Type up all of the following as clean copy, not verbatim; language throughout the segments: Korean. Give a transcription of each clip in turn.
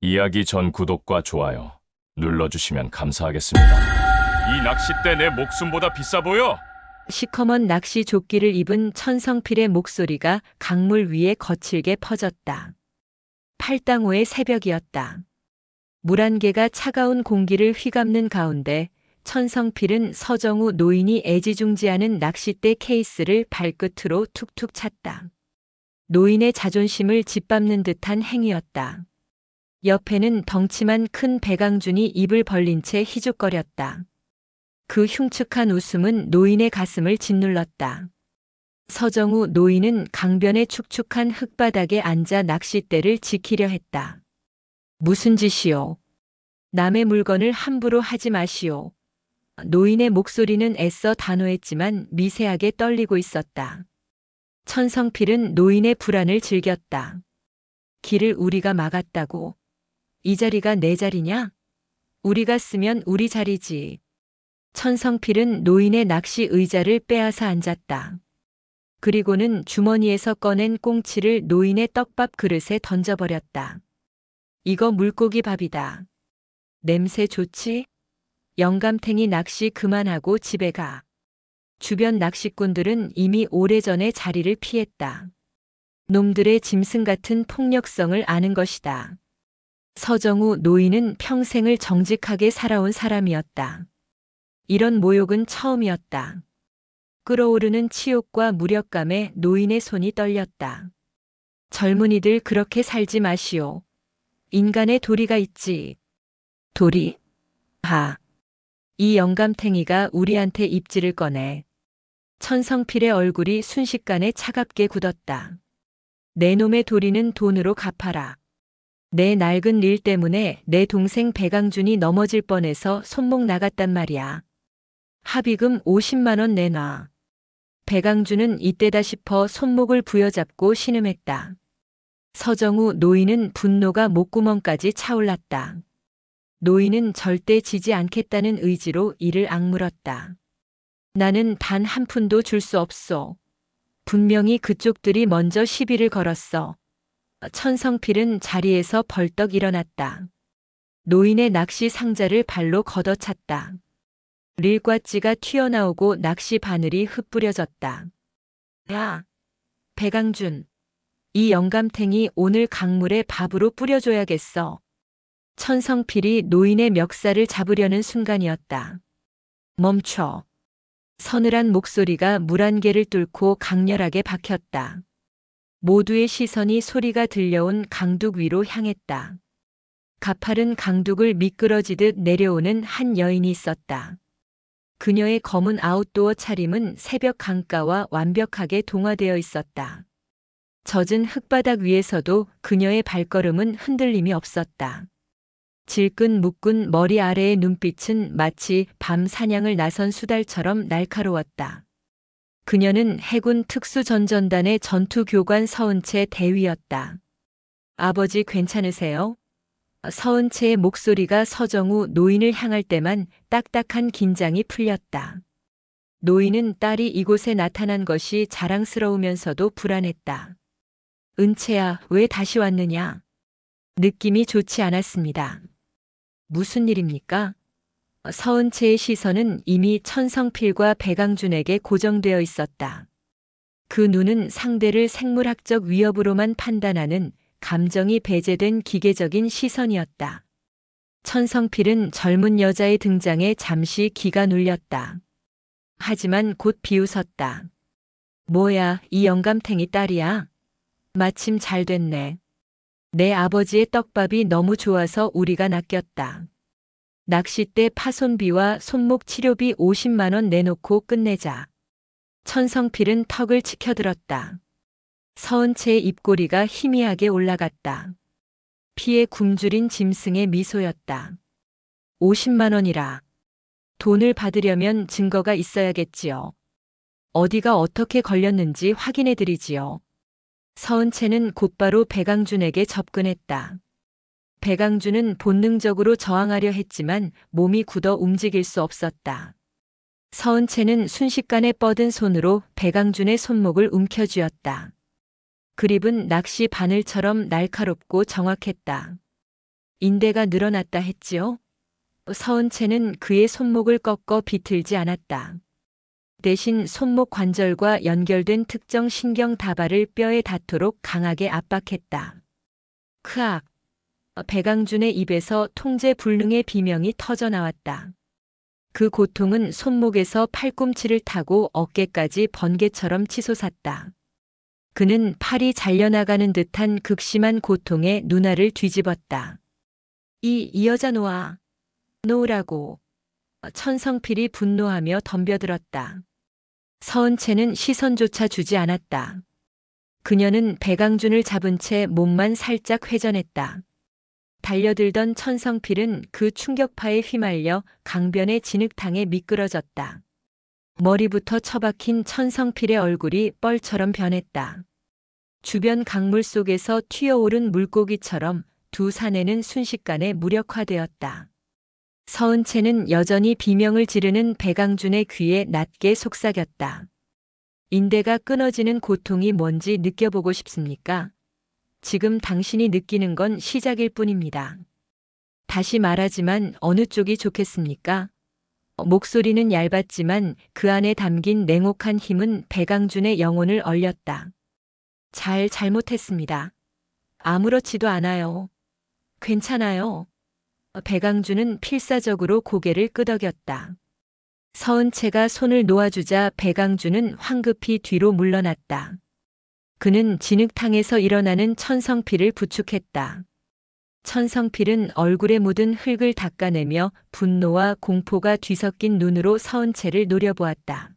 이야기 전 구독과 좋아요 눌러주시면 감사하겠습니다. 이 낚싯대 내 목숨보다 비싸 보여? 시커먼 낚시 조끼를 입은 천성필의 목소리가 강물 위에 거칠게 퍼졌다. 팔당호의 새벽이었다. 물 한 개가 차가운 공기를 휘감는 가운데 천성필은 서정우 노인이 애지중지하는 낚싯대 케이스를 발끝으로 툭툭 찼다. 노인의 자존심을 짓밟는 듯한 행위였다. 옆에는 덩치만 큰 배강준이 입을 벌린 채 희죽거렸다. 그 흉측한 웃음은 노인의 가슴을 짓눌렀다. 서정우 노인은 강변의 축축한 흙바닥에 앉아 낚싯대를 지키려 했다. 무슨 짓이오? 남의 물건을 함부로 하지 마시오. 노인의 목소리는 애써 단호했지만 미세하게 떨리고 있었다. 천성필은 노인의 불안을 즐겼다. 길을 우리가 막았다고. 이 자리가 내 자리냐? 우리가 쓰면 우리 자리지. 천성필은 노인의 낚시 의자를 빼앗아 앉았다. 그리고는 주머니에서 꺼낸 꽁치를 노인의 떡밥 그릇에 던져버렸다. 이거 물고기 밥이다. 냄새 좋지? 영감탱이 낚시 그만하고 집에 가. 주변 낚시꾼들은 이미 오래전에 자리를 피했다. 놈들의 짐승 같은 폭력성을 아는 것이다. 서정우 노인은 평생을 정직하게 살아온 사람이었다. 이런 모욕은 처음이었다. 끓어오르는 치욕과 무력감에 노인의 손이 떨렸다. 젊은이들 그렇게 살지 마시오. 인간의 도리가 있지. 도리? 하. 이 영감탱이가 우리한테 입질을 꺼내. 천성필의 얼굴이 순식간에 차갑게 굳었다. 내 놈의 도리는 돈으로 갚아라. 내 낡은 릴 때문에 내 동생 배강준이 넘어질 뻔해서 손목 나갔단 말이야. 합의금 50만 원 내놔. 배강준은 이때다 싶어 손목을 부여잡고 신음했다. 서정우 노인은 분노가 목구멍까지 차올랐다. 노인은 절대 지지 않겠다는 의지로 이를 악물었다. 나는 단 한 푼도 줄 수 없소. 분명히 그쪽들이 먼저 시비를 걸었어. 천성필은 자리에서 벌떡 일어났다. 노인의 낚시 상자를 발로 걷어찼다. 릴과찌가 튀어나오고 낚시 바늘이 흩뿌려졌다. 야, 배강준. 이 영감탱이 오늘 강물에 밥으로 뿌려줘야겠어. 천성필이 노인의 멱살을 잡으려는 순간이었다. 멈춰. 서늘한 목소리가 물 한 개를 뚫고 강렬하게 박혔다. 모두의 시선이 소리가 들려온 강둑 위로 향했다. 가파른 강둑을 미끄러지듯 내려오는 한 여인이 있었다. 그녀의 검은 아웃도어 차림은 새벽 강가와 완벽하게 동화되어 있었다. 젖은 흙바닥 위에서도 그녀의 발걸음은 흔들림이 없었다. 질끈 묶은 머리 아래의 눈빛은 마치 밤 사냥을 나선 수달처럼 날카로웠다. 그녀는 해군 특수전전단의 전투교관 서은채 대위였다. 아버지 괜찮으세요? 서은채의 목소리가 서정우 노인을 향할 때만 딱딱한 긴장이 풀렸다. 노인은 딸이 이곳에 나타난 것이 자랑스러우면서도 불안했다. 은채야, 왜 다시 왔느냐? 느낌이 좋지 않았습니다. 무슨 일입니까? 서은채의 시선은 이미 천성필과 배강준에게 고정되어 있었다. 그 눈은 상대를 생물학적 위협으로만 판단하는 감정이 배제된 기계적인 시선이었다. 천성필은 젊은 여자의 등장에 잠시 기가 눌렸다. 하지만 곧 비웃었다. 뭐야, 이 영감탱이 딸이야? 마침 잘 됐네. 내 아버지의 떡밥이 너무 좋아서 우리가 낚였다. 낚싯대 파손비와 손목 치료비 50만 원 내놓고 끝내자. 천성필은 턱을 치켜들었다. 서은채의 입꼬리가 희미하게 올라갔다. 피에 굶주린 짐승의 미소였다. 50만 원이라. 돈을 받으려면 증거가 있어야겠지요. 어디가 어떻게 걸렸는지 확인해드리지요. 서은채는 곧바로 배강준에게 접근했다. 배강준은 본능적으로 저항하려 했지만 몸이 굳어 움직일 수 없었다. 서은채는 순식간에 뻗은 손으로 배강준의 손목을 움켜쥐었다. 그립은 낚시 바늘처럼 날카롭고 정확했다. 인대가 늘어났다 했지요? 서은채는 그의 손목을 꺾어 비틀지 않았다. 대신 손목 관절과 연결된 특정 신경 다발을 뼈에 닿도록 강하게 압박했다. 크악! 백강준의 입에서 통제 불능의 비명이 터져 나왔다. 그 고통은 손목에서 팔꿈치를 타고 어깨까지 번개처럼 치솟았다. 그는 팔이 잘려나가는 듯한 극심한 고통에 눈알을 뒤집었다. 이 여자 놓으라고. 천성필이 분노하며 덤벼들었다. 서은채는 시선조차 주지 않았다. 그녀는 백강준을 잡은 채 몸만 살짝 회전했다. 달려들던 천성필은 그 충격파에 휘말려 강변의 진흙탕에 미끄러졌다. 머리부터 처박힌 천성필의 얼굴이 뻘처럼 변했다. 주변 강물 속에서 튀어오른 물고기처럼 두 사내는 순식간에 무력화되었다. 서은채는 여전히 비명을 지르는 백강준의 귀에 낮게 속삭였다. 인대가 끊어지는 고통이 뭔지 느껴보고 싶습니까? 지금 당신이 느끼는 건 시작일 뿐입니다. 다시 말하지만 어느 쪽이 좋겠습니까? 목소리는 얇았지만 그 안에 담긴 냉혹한 힘은 백강준의 영혼을 얼렸다. 잘못했습니다. 아무렇지도 않아요. 괜찮아요. 백강준은 필사적으로 고개를 끄덕였다. 서은채가 손을 놓아주자 백강준은 황급히 뒤로 물러났다. 그는 진흙탕에서 일어나는 천성필을 부축했다. 천성필은 얼굴에 묻은 흙을 닦아내며 분노와 공포가 뒤섞인 눈으로 서은채를 노려보았다.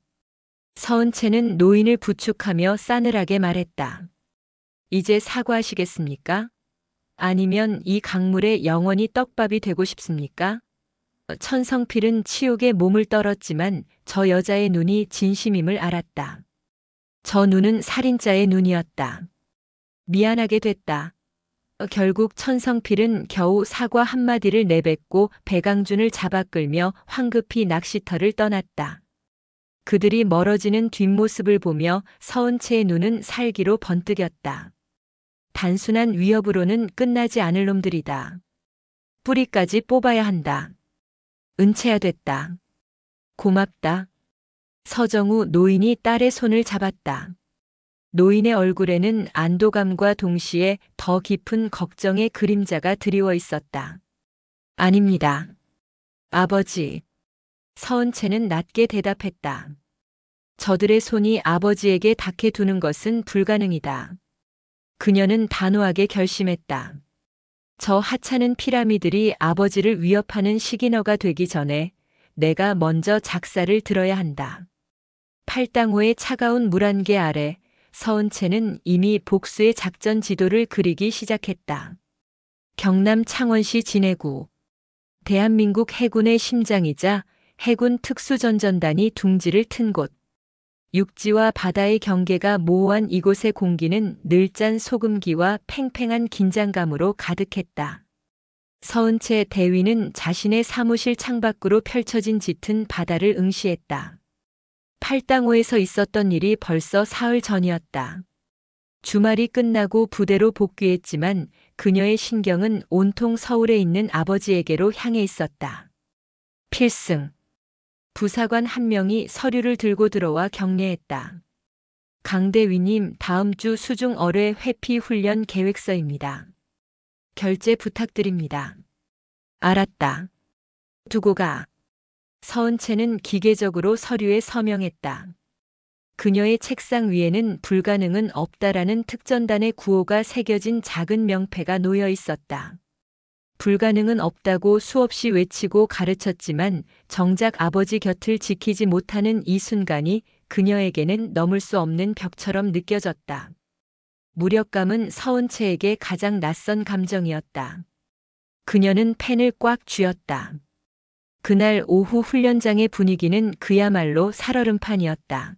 서은채는 노인을 부축하며 싸늘하게 말했다. 이제 사과하시겠습니까? 아니면 이 강물에 영원히 떡밥이 되고 싶습니까? 천성필은 치욕에 몸을 떨었지만 저 여자의 눈이 진심임을 알았다. 저 눈은 살인자의 눈이었다. 미안하게 됐다. 결국 천성필은 겨우 사과 한마디를 내뱉고 백강준을 잡아 끌며 황급히 낚시터를 떠났다. 그들이 멀어지는 뒷모습을 보며 서은채의 눈은 살기로 번뜩였다. 단순한 위협으로는 끝나지 않을 놈들이다. 뿌리까지 뽑아야 한다. 은채야 됐다. 고맙다. 서정우 노인이 딸의 손을 잡았다. 노인의 얼굴에는 안도감과 동시에 더 깊은 걱정의 그림자가 드리워 있었다. 아닙니다. 아버지. 서은채는 낮게 대답했다. 저들의 손이 아버지에게 닿게 두는 것은 불가능이다. 그녀는 단호하게 결심했다. 저 하찮은 피라미들이 아버지를 위협하는 시기너가 되기 전에 내가 먼저 작사를 들어야 한다. 팔당호의 차가운 물안개 아래 서은채는 이미 복수의 작전 지도를 그리기 시작했다. 경남 창원시 진해구. 대한민국 해군의 심장이자 해군 특수전전단이 둥지를 튼 곳. 육지와 바다의 경계가 모호한 이곳의 공기는 늘 짠 소금기와 팽팽한 긴장감으로 가득했다. 서은채 대위는 자신의 사무실 창밖으로 펼쳐진 짙은 바다를 응시했다. 팔당호에서 있었던 일이 벌써 사흘 전이었다. 주말이 끝나고 부대로 복귀했지만 그녀의 신경은 온통 서울에 있는 아버지에게로 향해 있었다. 필승. 부사관 한 명이 서류를 들고 들어와 격려했다. 강대위님, 다음 주 수중 어뢰 회피 훈련 계획서입니다. 결제 부탁드립니다. 알았다. 두고 가. 서은채는 기계적으로 서류에 서명했다. 그녀의 책상 위에는 불가능은 없다라는 특전단의 구호가 새겨진 작은 명패가 놓여 있었다. 불가능은 없다고 수없이 외치고 가르쳤지만 정작 아버지 곁을 지키지 못하는 이 순간이 그녀에게는 넘을 수 없는 벽처럼 느껴졌다. 무력감은 서은채에게 가장 낯선 감정이었다. 그녀는 펜을 꽉 쥐었다. 그날 오후 훈련장의 분위기는 그야말로 살얼음판이었다.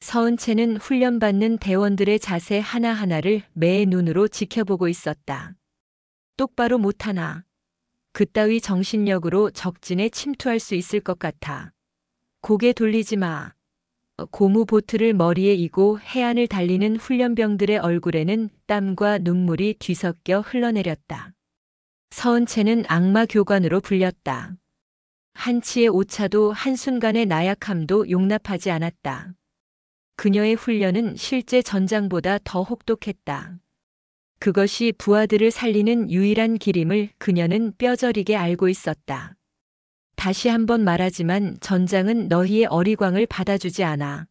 서은채는 훈련받는 대원들의 자세 하나하나를 매의 눈으로 지켜보고 있었다. 똑바로 못하나. 그따위 정신력으로 적진에 침투할 수 있을 것 같아. 고개 돌리지 마. 고무 보트를 머리에 이고 해안을 달리는 훈련병들의 얼굴에는 땀과 눈물이 뒤섞여 흘러내렸다. 서은채는 악마 교관으로 불렸다. 한치의 오차도 한순간의 나약함도 용납하지 않았다. 그녀의 훈련은 실제 전장보다 더 혹독했다. 그것이 부하들을 살리는 유일한 길임을 그녀는 뼈저리게 알고 있었다. 다시 한번 말하지만 전장은 너희의 어리광을 받아주지 않아.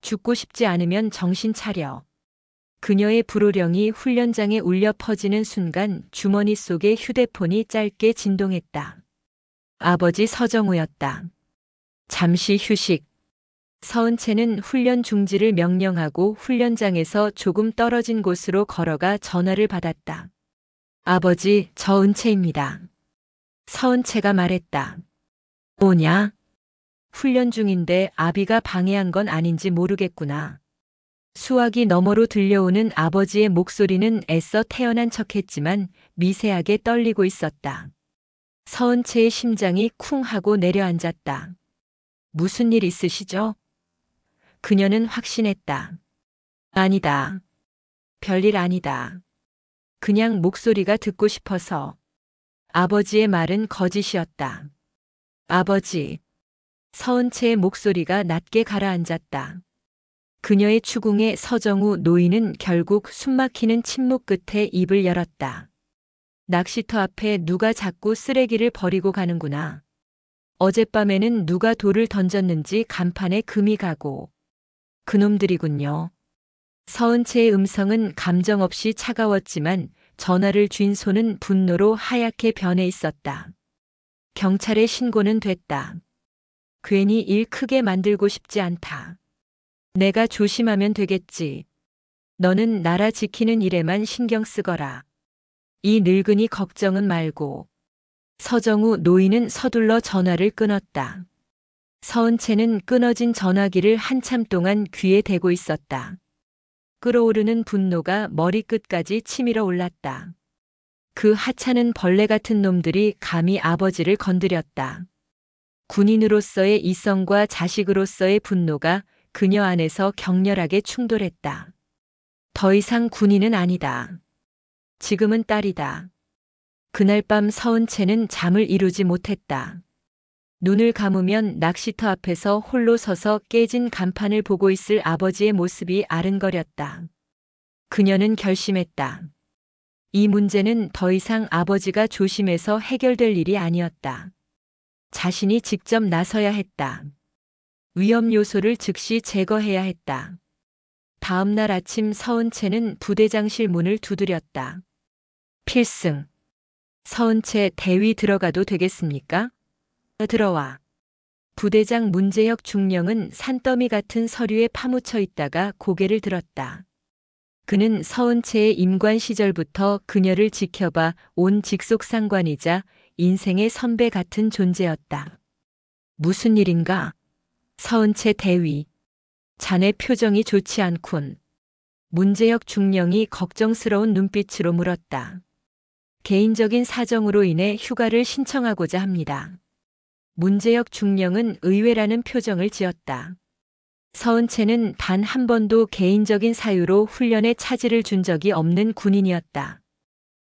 죽고 싶지 않으면 정신 차려. 그녀의 불호령이 훈련장에 울려 퍼지는 순간 주머니 속의 휴대폰이 짧게 진동했다. 아버지 서정우였다. 잠시 휴식. 서은채는 훈련 중지를 명령하고 훈련장에서 조금 떨어진 곳으로 걸어가 전화를 받았다. 아버지, 저 은채입니다. 서은채가 말했다. 뭐냐? 훈련 중인데 아비가 방해한 건 아닌지 모르겠구나. 수화기 너머로 들려오는 아버지의 목소리는 애써 태어난 척했지만 미세하게 떨리고 있었다. 서은채의 심장이 쿵 하고 내려앉았다. 무슨 일 있으시죠? 그녀는 확신했다. 아니다. 별일 아니다. 그냥 목소리가 듣고 싶어서. 아버지의 말은 거짓이었다. 아버지. 서은채의 목소리가 낮게 가라앉았다. 그녀의 추궁에 서정우 노인은 결국 숨막히는 침묵 끝에 입을 열었다. 낚시터 앞에 누가 자꾸 쓰레기를 버리고 가는구나. 어젯밤에는 누가 돌을 던졌는지 간판에 금이 가고. 그놈들이군요. 서은채의 음성은 감정 없이 차가웠지만 전화를 쥔 손은 분노로 하얗게 변해 있었다. 경찰에 신고는 됐다. 괜히 일 크게 만들고 싶지 않다. 내가 조심하면 되겠지. 너는 나라 지키는 일에만 신경 쓰거라. 이 늙은이 걱정은 말고. 서정우 노인은 서둘러 전화를 끊었다. 서은채는 끊어진 전화기를 한참 동안 귀에 대고 있었다. 끓어오르는 분노가 머리끝까지 치밀어 올랐다. 그 하찮은 벌레 같은 놈들이 감히 아버지를 건드렸다. 군인으로서의 이성과 자식으로서의 분노가 그녀 안에서 격렬하게 충돌했다. 더 이상 군인은 아니다. 지금은 딸이다. 그날 밤 서은채는 잠을 이루지 못했다. 눈을 감으면 낚시터 앞에서 홀로 서서 깨진 간판을 보고 있을 아버지의 모습이 아른거렸다. 그녀는 결심했다. 이 문제는 더 이상 아버지가 조심해서 해결될 일이 아니었다. 자신이 직접 나서야 했다. 위험 요소를 즉시 제거해야 했다. 다음 날 아침 서은채는 부대장실 문을 두드렸다. 필승. 서은채 대위 들어가도 되겠습니까? 들어와. 부대장 문재혁 중령은 산더미 같은 서류에 파묻혀 있다가 고개를 들었다. 그는 서은채의 임관 시절부터 그녀를 지켜봐 온 직속상관이자 인생의 선배 같은 존재였다. 무슨 일인가? 서은채 대위. 자네 표정이 좋지 않군. 문재혁 중령이 걱정스러운 눈빛으로 물었다. 개인적인 사정으로 인해 휴가를 신청하고자 합니다. 문재혁 중령은 의외라는 표정을 지었다. 서은채는 단 한 번도 개인적인 사유로 훈련에 차질을 준 적이 없는 군인이었다.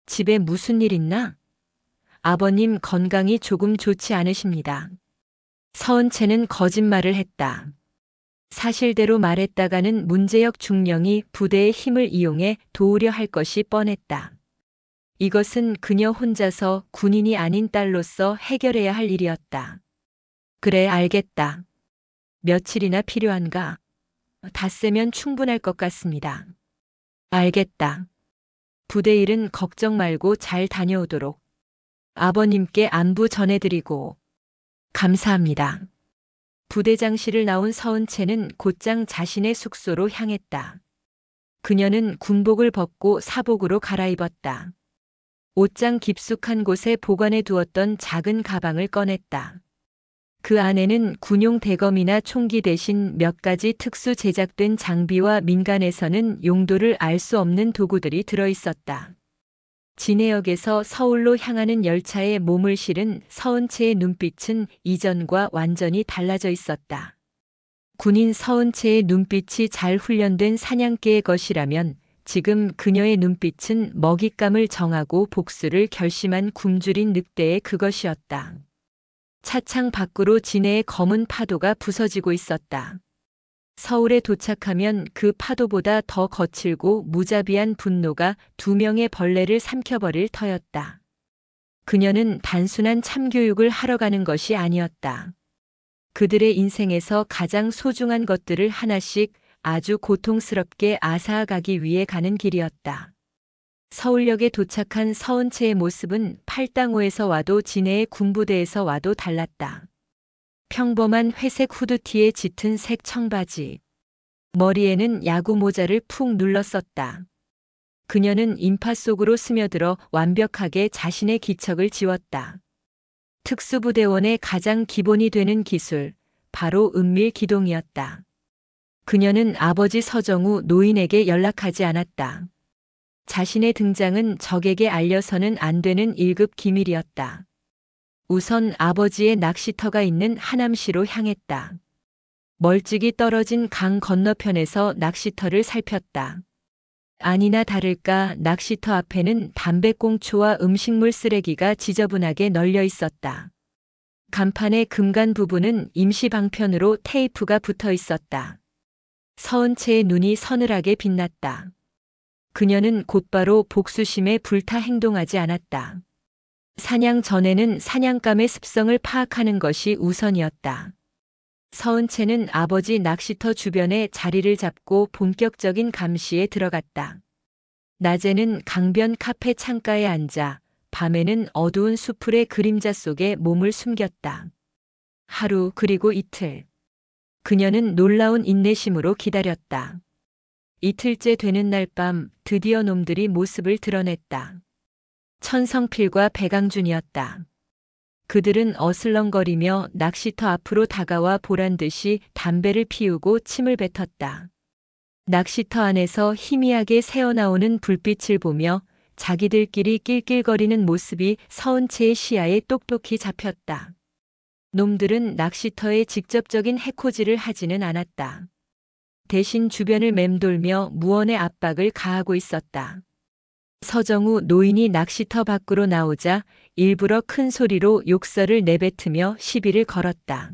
집에 무슨 일 있나? 아버님 건강이 조금 좋지 않으십니다. 서은채는 거짓말을 했다. 사실대로 말했다가는 문재혁 중령이 부대의 힘을 이용해 도우려 할 것이 뻔했다. 이것은 그녀 혼자서 군인이 아닌 딸로서 해결해야 할 일이었다. 그래, 알겠다. 며칠이나 필요한가? 닷새면 충분할 것 같습니다. 알겠다. 부대 일은 걱정 말고 잘 다녀오도록. 아버님께 안부 전해드리고. 감사합니다. 부대장실을 나온 서은채는 곧장 자신의 숙소로 향했다. 그녀는 군복을 벗고 사복으로 갈아입었다. 옷장 깊숙한 곳에 보관해 두었던 작은 가방을 꺼냈다. 그 안에는 군용 대검이나 총기 대신 몇 가지 특수 제작된 장비와 민간에서는 용도를 알 수 없는 도구들이 들어 있었다. 진해역에서 서울로 향하는 열차에 몸을 실은 서은채의 눈빛은 이전과 완전히 달라져 있었다. 군인 서은채의 눈빛이 잘 훈련된 사냥개의 것이라면 지금 그녀의 눈빛은 먹잇감을 정하고 복수를 결심한 굶주린 늑대의 그것이었다. 차창 밖으로 진해의 검은 파도가 부서지고 있었다. 서울에 도착하면 그 파도보다 더 거칠고 무자비한 분노가 2명의 벌레를 삼켜버릴 터였다. 그녀는 단순한 참교육을 하러 가는 것이 아니었다. 그들의 인생에서 가장 소중한 것들을 하나씩 아주 고통스럽게 앗아가기 위해 가는 길이었다. 서울역에 도착한 서은채의 모습은 팔당호에서 와도 진해의 군부대에서 와도 달랐다. 평범한 회색 후드티에 짙은 색 청바지. 머리에는 야구 모자를 푹 눌렀었다. 그녀는 인파 속으로 스며들어 완벽하게 자신의 기척을 지웠다. 특수부대원의 가장 기본이 되는 기술, 바로 은밀 기동이었다. 그녀는 아버지 서정우 노인에게 연락하지 않았다. 자신의 등장은 적에게 알려서는 안 되는 1급 기밀이었다. 우선 아버지의 낚시터가 있는 하남시로 향했다. 멀찍이 떨어진 강 건너편에서 낚시터를 살폈다. 아니나 다를까 낚시터 앞에는 담배꽁초와 음식물 쓰레기가 지저분하게 널려 있었다. 간판의 금간 부분은 임시 방편으로 테이프가 붙어 있었다. 서은채의 눈이 서늘하게 빛났다. 그녀는 곧바로 복수심에 불타 행동하지 않았다. 사냥 전에는 사냥감의 습성을 파악하는 것이 우선이었다. 서은채는 아버지 낚시터 주변에 자리를 잡고 본격적인 감시에 들어갔다. 낮에는 강변 카페 창가에 앉아 밤에는 어두운 수풀의 그림자 속에 몸을 숨겼다. 하루 그리고 이틀. 그녀는 놀라운 인내심으로 기다렸다. 이틀째 되는 날 밤 드디어 놈들이 모습을 드러냈다. 천성필과 배강준이었다. 그들은 어슬렁거리며 낚시터 앞으로 다가와 보란듯이 담배를 피우고 침을 뱉었다. 낚시터 안에서 희미하게 새어나오는 불빛을 보며 자기들끼리 낄낄거리는 모습이 서은채의 시야에 똑똑히 잡혔다. 놈들은 낚시터에 직접적인 해코지를 하지는 않았다. 대신 주변을 맴돌며 무언의 압박을 가하고 있었다. 서정우 노인이 낚시터 밖으로 나오자 일부러 큰 소리로 욕설을 내뱉으며 시비를 걸었다.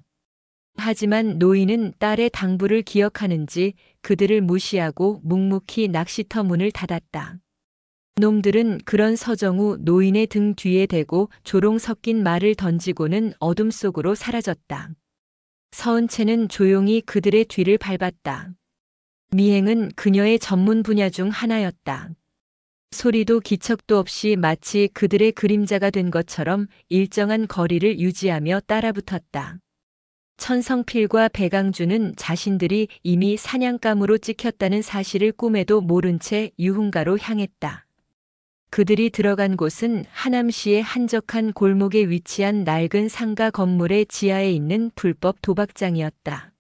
하지만 노인은 딸의 당부를 기억하는지 그들을 무시하고 묵묵히 낚시터 문을 닫았다. 놈들은 그런 서정우 노인의 등 뒤에 대고 조롱 섞인 말을 던지고는 어둠 속으로 사라졌다. 서은채는 조용히 그들의 뒤를 밟았다. 미행은 그녀의 전문 분야 중 하나였다. 소리도 기척도 없이 마치 그들의 그림자가 된 것처럼 일정한 거리를 유지하며 따라붙었다. 천성필과 배강준은 자신들이 이미 사냥감으로 찍혔다는 사실을 꿈에도 모른 채 유흥가로 향했다. 그들이 들어간 곳은 하남시의 한적한 골목에 위치한 낡은 상가 건물의 지하에 있는 불법 도박장이었다.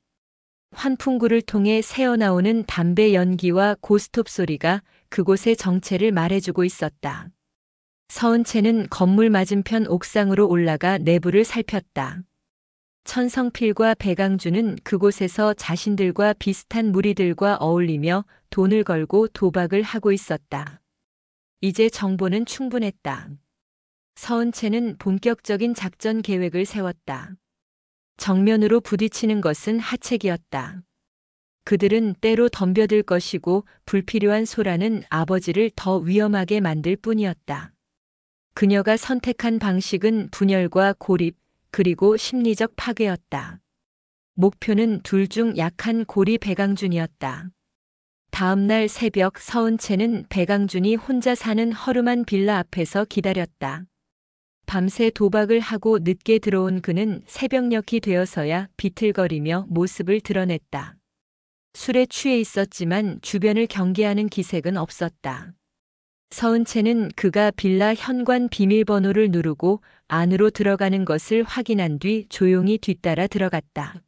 환풍구를 통해 새어나오는 담배 연기와 고스톱 소리가 그곳의 정체를 말해주고 있었다. 서은채는 건물 맞은편 옥상으로 올라가 내부를 살폈다. 천성필과 배강준은 그곳에서 자신들과 비슷한 무리들과 어울리며 돈을 걸고 도박을 하고 있었다. 이제 정보는 충분했다. 서은채는 본격적인 작전 계획을 세웠다. 정면으로 부딪히는 것은 하책이었다. 그들은 때로 덤벼들 것이고 불필요한 소란은 아버지를 더 위험하게 만들 뿐이었다. 그녀가 선택한 방식은 분열과 고립, 그리고 심리적 파괴였다. 목표는 둘 중 약한 고리 배강준이었다. 다음 날 새벽 서은채는 배강준이 혼자 사는 허름한 빌라 앞에서 기다렸다. 밤새 도박을 하고 늦게 들어온 그는 새벽녘이 되어서야 비틀거리며 모습을 드러냈다. 술에 취해 있었지만 주변을 경계하는 기색은 없었다. 서은채는 그가 빌라 현관 비밀번호를 누르고 안으로 들어가는 것을 확인한 뒤 조용히 뒤따라 들어갔다.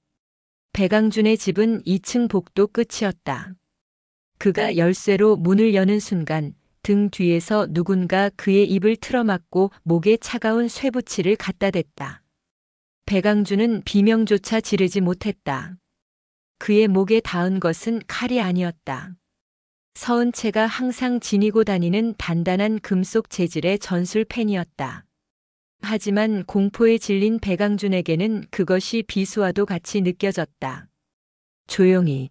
배강준의 집은 2층 복도 끝이었다. 그가 열쇠로 문을 여는 순간 등 뒤에서 누군가 그의 입을 틀어막고 목에 차가운 쇠붙이를 갖다 댔다. 배강준은 비명조차 지르지 못했다. 그의 목에 닿은 것은 칼이 아니었다. 서은채가 항상 지니고 다니는 단단한 금속 재질의 전술펜이었다. 하지만 공포에 질린 백강준에게는 그것이 비수와도 같이 느껴졌다. 조용히.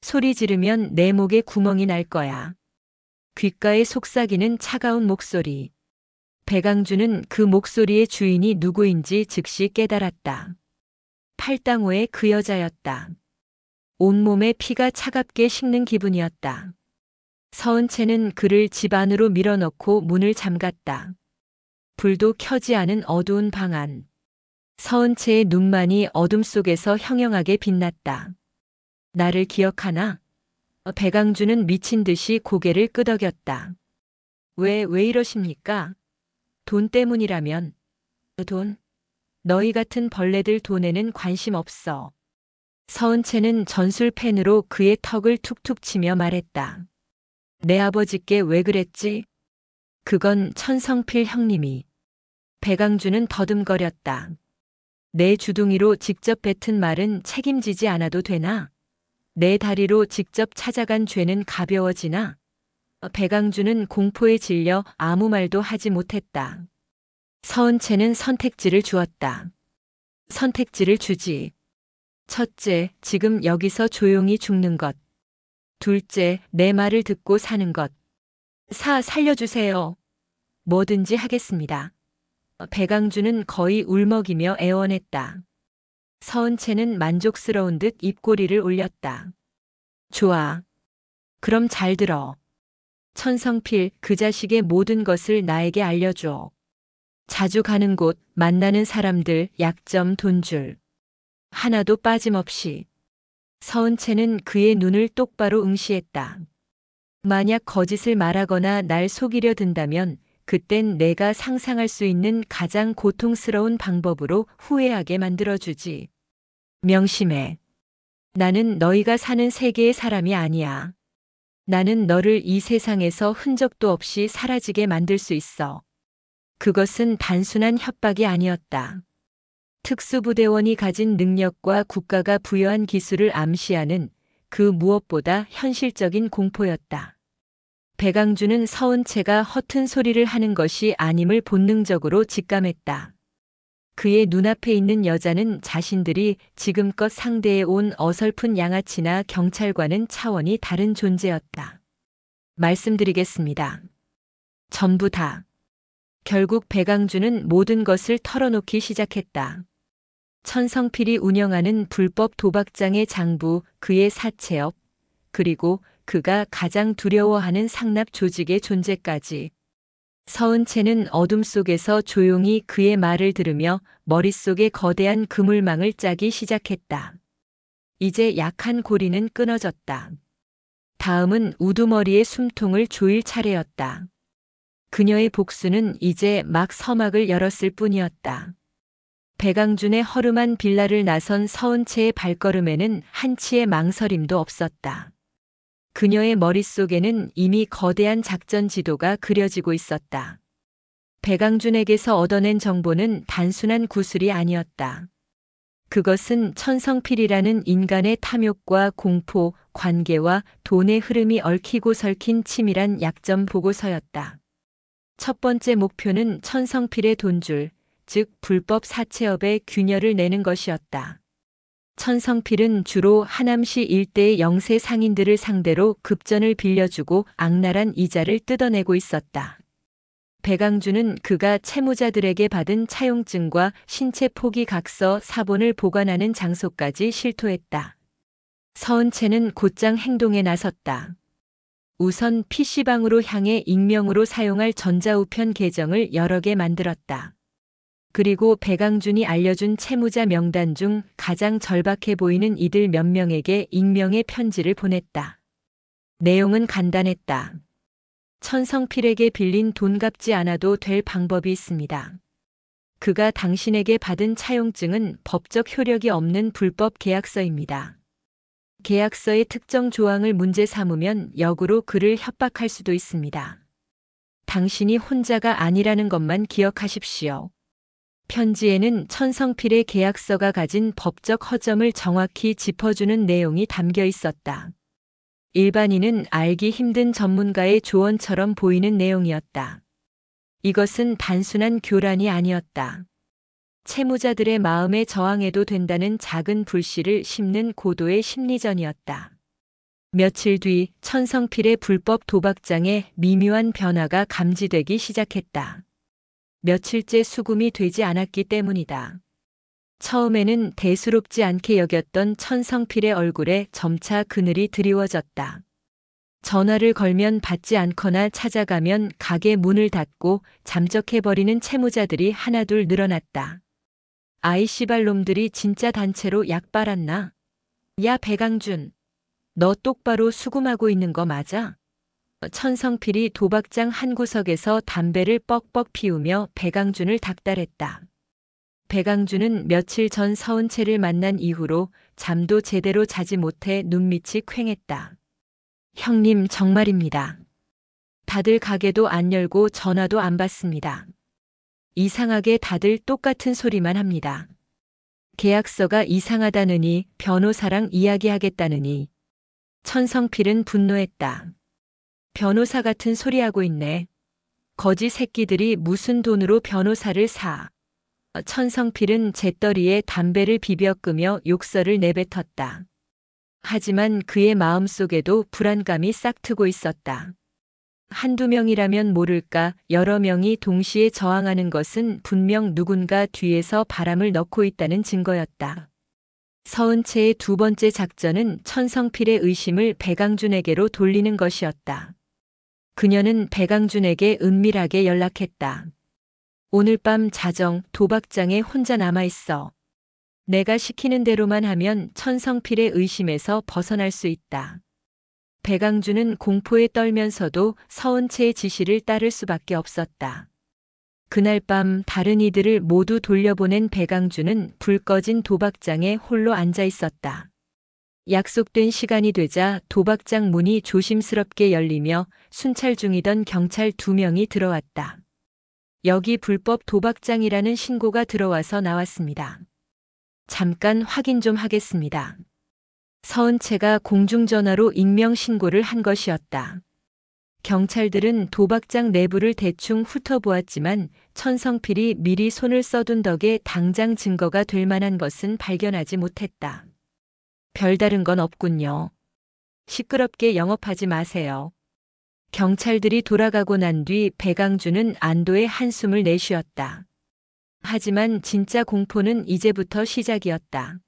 소리 지르면 내 목에 구멍이 날 거야. 귓가에 속삭이는 차가운 목소리. 백강준은 그 목소리의 주인이 누구인지 즉시 깨달았다. 팔당호의 그 여자였다. 온몸에 피가 차갑게 식는 기분이었다. 서은채는 그를 집 안으로 밀어넣고 문을 잠갔다. 불도 켜지 않은 어두운 방 안. 서은채의 눈만이 어둠 속에서 형형하게 빛났다. 나를 기억하나? 백강준은 미친 듯이 고개를 끄덕였다. 왜 이러십니까? 돈 때문이라면. 돈? 너희 같은 벌레들 돈에는 관심 없어. 서은채는 전술펜으로 그의 턱을 툭툭 치며 말했다. 내 아버지께 왜 그랬지? 그건 천성필 형님이. 백강준은 더듬거렸다. 내 주둥이로 직접 뱉은 말은 책임지지 않아도 되나? 내 다리로 직접 찾아간 죄는 가벼워지나? 백강준은 공포에 질려 아무 말도 하지 못했다. 서은채는 선택지를 주었다. 선택지를 주지. 첫째, 지금 여기서 조용히 죽는 것. 둘째, 내 말을 듣고 사는 것. 살려주세요. 뭐든지 하겠습니다. 백강준은 거의 울먹이며 애원했다. 서은채는 만족스러운 듯 입꼬리를 올렸다. 좋아. 그럼 잘 들어. 천성필, 그 자식의 모든 것을 나에게 알려줘. 자주 가는 곳, 만나는 사람들, 약점, 돈줄. 하나도 빠짐없이. 서은채는 그의 눈을 똑바로 응시했다. 만약 거짓을 말하거나 날 속이려 든다면 그땐 내가 상상할 수 있는 가장 고통스러운 방법으로 후회하게 만들어주지. 명심해. 나는 너희가 사는 세계의 사람이 아니야. 나는 너를 이 세상에서 흔적도 없이 사라지게 만들 수 있어. 그것은 단순한 협박이 아니었다. 특수부대원이 가진 능력과 국가가 부여한 기술을 암시하는 그 무엇보다 현실적인 공포였다. 백강준은 서은채가 허튼 소리를 하는 것이 아님을 본능적으로 직감했다. 그의 눈앞에 있는 여자는 자신들이 지금껏 상대해 온 어설픈 양아치나 경찰과는 차원이 다른 존재였다. 말씀드리겠습니다. 전부 다. 결국 백강준은 모든 것을 털어놓기 시작했다. 천성필이 운영하는 불법 도박장의 장부, 그의 사채업, 그리고 그가 가장 두려워하는 상납 조직의 존재까지. 서은채는 어둠 속에서 조용히 그의 말을 들으며 머릿속에 거대한 그물망을 짜기 시작했다. 이제 약한 고리는 끊어졌다. 다음은 우두머리의 숨통을 조일 차례였다. 그녀의 복수는 이제 막 서막을 열었을 뿐이었다. 백강준의 허름한 빌라를 나선 서은채의 발걸음에는 한치의 망설임도 없었다. 그녀의 머릿속에는 이미 거대한 작전 지도가 그려지고 있었다. 백강준에게서 얻어낸 정보는 단순한 구술이 아니었다. 그것은 천성필이라는 인간의 탐욕과 공포, 관계와 돈의 흐름이 얽히고 설킨 치밀한 약점 보고서였다. 첫 번째 목표는 천성필의 돈줄, 즉 불법 사채업의 균열을 내는 것이었다. 천성필은 주로 하남시 일대의 영세 상인들을 상대로 급전을 빌려주고 악랄한 이자를 뜯어내고 있었다. 백강준은 그가 채무자들에게 받은 차용증과 신체 포기 각서 사본을 보관하는 장소까지 실토했다. 서은채는 곧장 행동에 나섰다. 우선 PC방으로 향해 익명으로 사용할 전자우편 계정을 여러 개 만들었다. 그리고 백강준이 알려준 채무자 명단 중 가장 절박해 보이는 이들 몇 명에게 익명의 편지를 보냈다. 내용은 간단했다. 천성필에게 빌린 돈 갚지 않아도 될 방법이 있습니다. 그가 당신에게 받은 차용증은 법적 효력이 없는 불법 계약서입니다. 계약서의 특정 조항을 문제 삼으면 역으로 그를 협박할 수도 있습니다. 당신이 혼자가 아니라는 것만 기억하십시오. 편지에는 천성필의 계약서가 가진 법적 허점을 정확히 짚어주는 내용이 담겨 있었다. 일반인은 알기 힘든 전문가의 조언처럼 보이는 내용이었다. 이것은 단순한 교란이 아니었다. 채무자들의 마음에 저항해도 된다는 작은 불씨를 심는 고도의 심리전이었다. 며칠 뒤 천성필의 불법 도박장에 미묘한 변화가 감지되기 시작했다. 며칠째 수금이 되지 않았기 때문이다. 처음에는 대수롭지 않게 여겼던 천성필의 얼굴에 점차 그늘이 드리워졌다. 전화를 걸면 받지 않거나 찾아가면 가게 문을 닫고 잠적해버리는 채무자들이 하나둘 늘어났다. 아이 씨발놈들이 진짜 단체로 약 빨았나? 야 배강준, 너 똑바로 수금하고 있는 거 맞아? 천성필이 도박장 한 구석에서 담배를 뻑뻑 피우며 배강준을 닥달했다. 배강준은 며칠 전 서은채를 만난 이후로 잠도 제대로 자지 못해 눈밑이 퀭했다. 형님 정말입니다. 다들 가게도 안 열고 전화도 안 받습니다. 이상하게 다들 똑같은 소리만 합니다. 계약서가 이상하다느니 변호사랑 이야기하겠다느니. 천성필은 분노했다. 변호사 같은 소리하고 있네. 거지 새끼들이 무슨 돈으로 변호사를 사. 천성필은 재떨이에 담배를 비벼 끄며 욕설을 내뱉었다. 하지만 그의 마음속에도 불안감이 싹트고 있었다. 한두 명이라면 모를까 여러 명이 동시에 저항하는 것은 분명 누군가 뒤에서 바람을 넣고 있다는 증거였다. 서은채의 두 번째 작전은 천성필의 의심을 배강준에게로 돌리는 것이었다. 그녀는 배강준에게 은밀하게 연락했다. 오늘 밤 자정 도박장에 혼자 남아있어. 내가 시키는 대로만 하면 천성필의 의심에서 벗어날 수 있다. 배강준은 공포에 떨면서도 서은채의 지시를 따를 수밖에 없었다. 그날 밤 다른 이들을 모두 돌려보낸 배강준은 불 꺼진 도박장에 홀로 앉아 있었다. 약속된 시간이 되자 도박장 문이 조심스럽게 열리며 순찰 중이던 경찰 2명이 들어왔다. 여기 불법 도박장이라는 신고가 들어와서 나왔습니다. 잠깐 확인 좀 하겠습니다. 서은채가 공중전화로 익명신고를 한 것이었다. 경찰들은 도박장 내부를 대충 훑어보았지만 천성필이 미리 손을 써둔 덕에 당장 증거가 될 만한 것은 발견하지 못했다. 별다른 건 없군요. 시끄럽게 영업하지 마세요. 경찰들이 돌아가고 난 뒤 배강준은 안도의 한숨을 내쉬었다. 하지만 진짜 공포는 이제부터 시작이었다.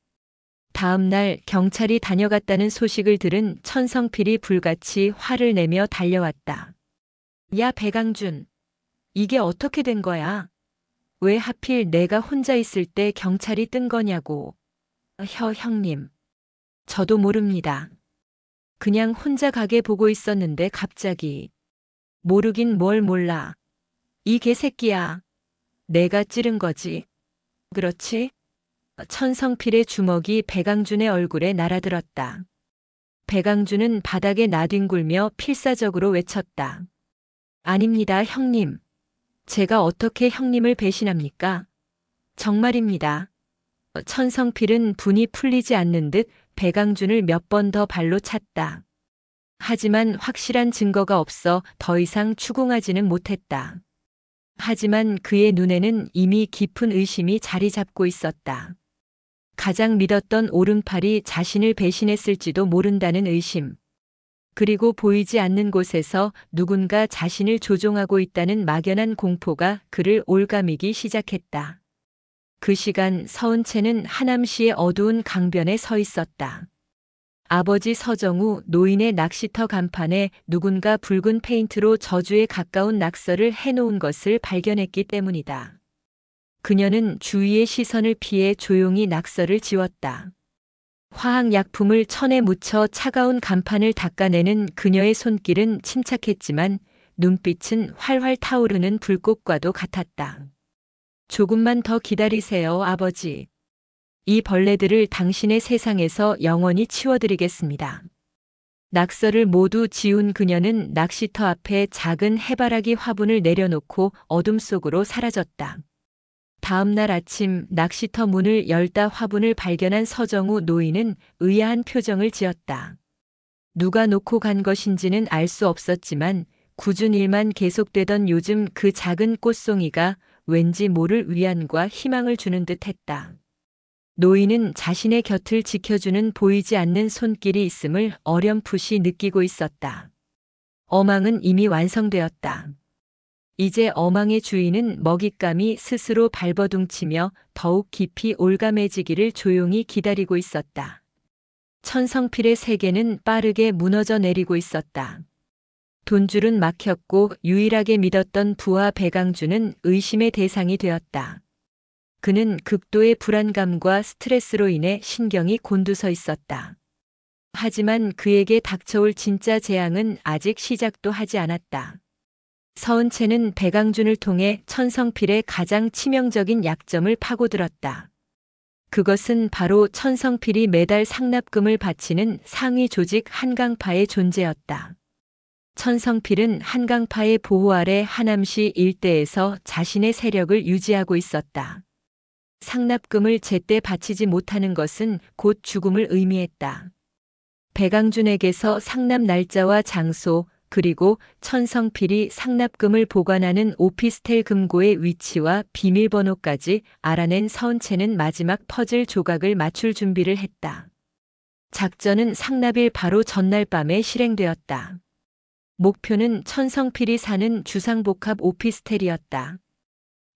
다음 날 경찰이 다녀갔다는 소식을 들은 천성필이 불같이 화를 내며 달려왔다. 야 배강준, 이게 어떻게 된 거야? 왜 하필 내가 혼자 있을 때 경찰이 뜬 거냐고. 형님, 저도 모릅니다. 그냥 혼자 가게 보고 있었는데 갑자기. 모르긴 뭘 몰라. 이 개새끼야. 내가 찌른 거지. 그렇지? 천성필의 주먹이 배강준의 얼굴에 날아들었다. 배강준은 바닥에 나뒹굴며 필사적으로 외쳤다. 아닙니다, 형님. 제가 어떻게 형님을 배신합니까? 정말입니다. 천성필은 분이 풀리지 않는 듯 배강준을 몇 번 더 발로 찼다. 하지만 확실한 증거가 없어 더 이상 추궁하지는 못했다. 하지만 그의 눈에는 이미 깊은 의심이 자리 잡고 있었다. 가장 믿었던 오른팔이 자신을 배신했을지도 모른다는 의심. 그리고 보이지 않는 곳에서 누군가 자신을 조종하고 있다는 막연한 공포가 그를 올가미기 시작했다. 그 시간 서은채는 하남시의 어두운 강변에 서 있었다. 아버지 서정우 노인의 낚시터 간판에 누군가 붉은 페인트로 저주에 가까운 낙서를 해놓은 것을 발견했기 때문이다. 그녀는 주위의 시선을 피해 조용히 낙서를 지웠다. 화학약품을 천에 묻혀 차가운 간판을 닦아내는 그녀의 손길은 침착했지만 눈빛은 활활 타오르는 불꽃과도 같았다. 조금만 더 기다리세요, 아버지. 이 벌레들을 당신의 세상에서 영원히 치워드리겠습니다. 낙서를 모두 지운 그녀는 낚시터 앞에 작은 해바라기 화분을 내려놓고 어둠 속으로 사라졌다. 다음 날 아침 낚시터 문을 열다 화분을 발견한 서정우 노인은 의아한 표정을 지었다. 누가 놓고 간 것인지는 알 수 없었지만 굳은 일만 계속되던 요즘 그 작은 꽃송이가 왠지 모를 위안과 희망을 주는 듯 했다. 노인은 자신의 곁을 지켜주는 보이지 않는 손길이 있음을 어렴풋이 느끼고 있었다. 어망은 이미 완성되었다. 이제 어망의 주인은 먹잇감이 스스로 발버둥치며 더욱 깊이 올가매지기를 조용히 기다리고 있었다. 천성필의 세계는 빠르게 무너져 내리고 있었다. 돈줄은 막혔고 유일하게 믿었던 부하 배강주는 의심의 대상이 되었다. 그는 극도의 불안감과 스트레스로 인해 신경이 곤두서 있었다. 하지만 그에게 닥쳐올 진짜 재앙은 아직 시작도 하지 않았다. 서은채는 배강준을 통해 천성필의 가장 치명적인 약점을 파고들었다. 그것은 바로 천성필이 매달 상납금을 바치는 상위 조직 한강파의 존재였다. 천성필은 한강파의 보호 아래 하남시 일대에서 자신의 세력을 유지하고 있었다. 상납금을 제때 바치지 못하는 것은 곧 죽음을 의미했다. 배강준에게서 상납 날짜와 장소, 그리고 천성필이 상납금을 보관하는 오피스텔 금고의 위치와 비밀번호까지 알아낸 서은채는 마지막 퍼즐 조각을 맞출 준비를 했다. 작전은 상납일 바로 전날 밤에 실행되었다. 목표는 천성필이 사는 주상복합 오피스텔이었다.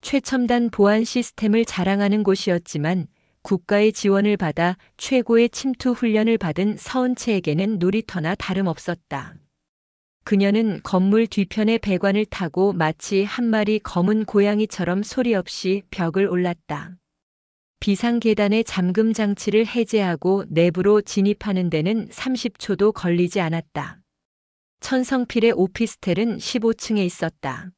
최첨단 보안 시스템을 자랑하는 곳이었지만 국가의 지원을 받아 최고의 침투 훈련을 받은 서은채에게는 놀이터나 다름없었다. 그녀는 건물 뒤편의 배관을 타고 마치 한 마리 검은 고양이처럼 소리 없이 벽을 올랐다. 비상계단의 잠금 장치를 해제하고 내부로 진입하는 데는 30초도 걸리지 않았다. 천성필의 오피스텔은 15층에 있었다.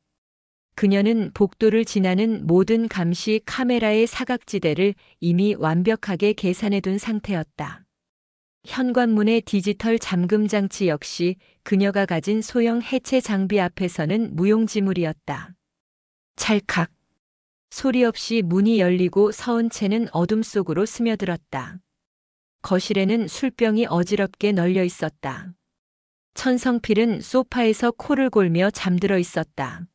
그녀는 복도를 지나는 모든 감시 카메라의 사각지대를 이미 완벽하게 계산해둔 상태였다. 현관문의 디지털 잠금 장치 역시 그녀가 가진 소형 해체 장비 앞에서는 무용지물이었다. 찰칵. 소리 없이 문이 열리고 서은채는 어둠 속으로 스며들었다. 거실에는 술병이 어지럽게 널려 있었다. 천성필은 소파에서 코를 골며 잠들어 있었다.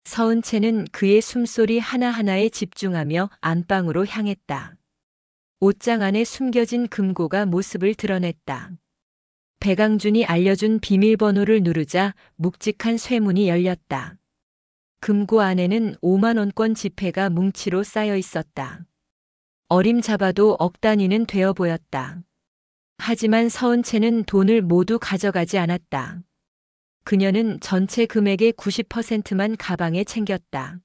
서은채는 그의 숨소리 하나하나에 집중하며 안방으로 향했다. 옷장 안에 숨겨진 금고가 모습을 드러냈다. 배강준이 알려준 비밀번호를 누르자 묵직한 쇠문이 열렸다. 금고 안에는 5만 원권 지폐가 뭉치로 쌓여 있었다. 어림잡아도 억 단위는 되어 보였다. 하지만 서은채는 돈을 모두 가져가지 않았다. 그녀는 전체 금액의 90%만 가방에 챙겼다.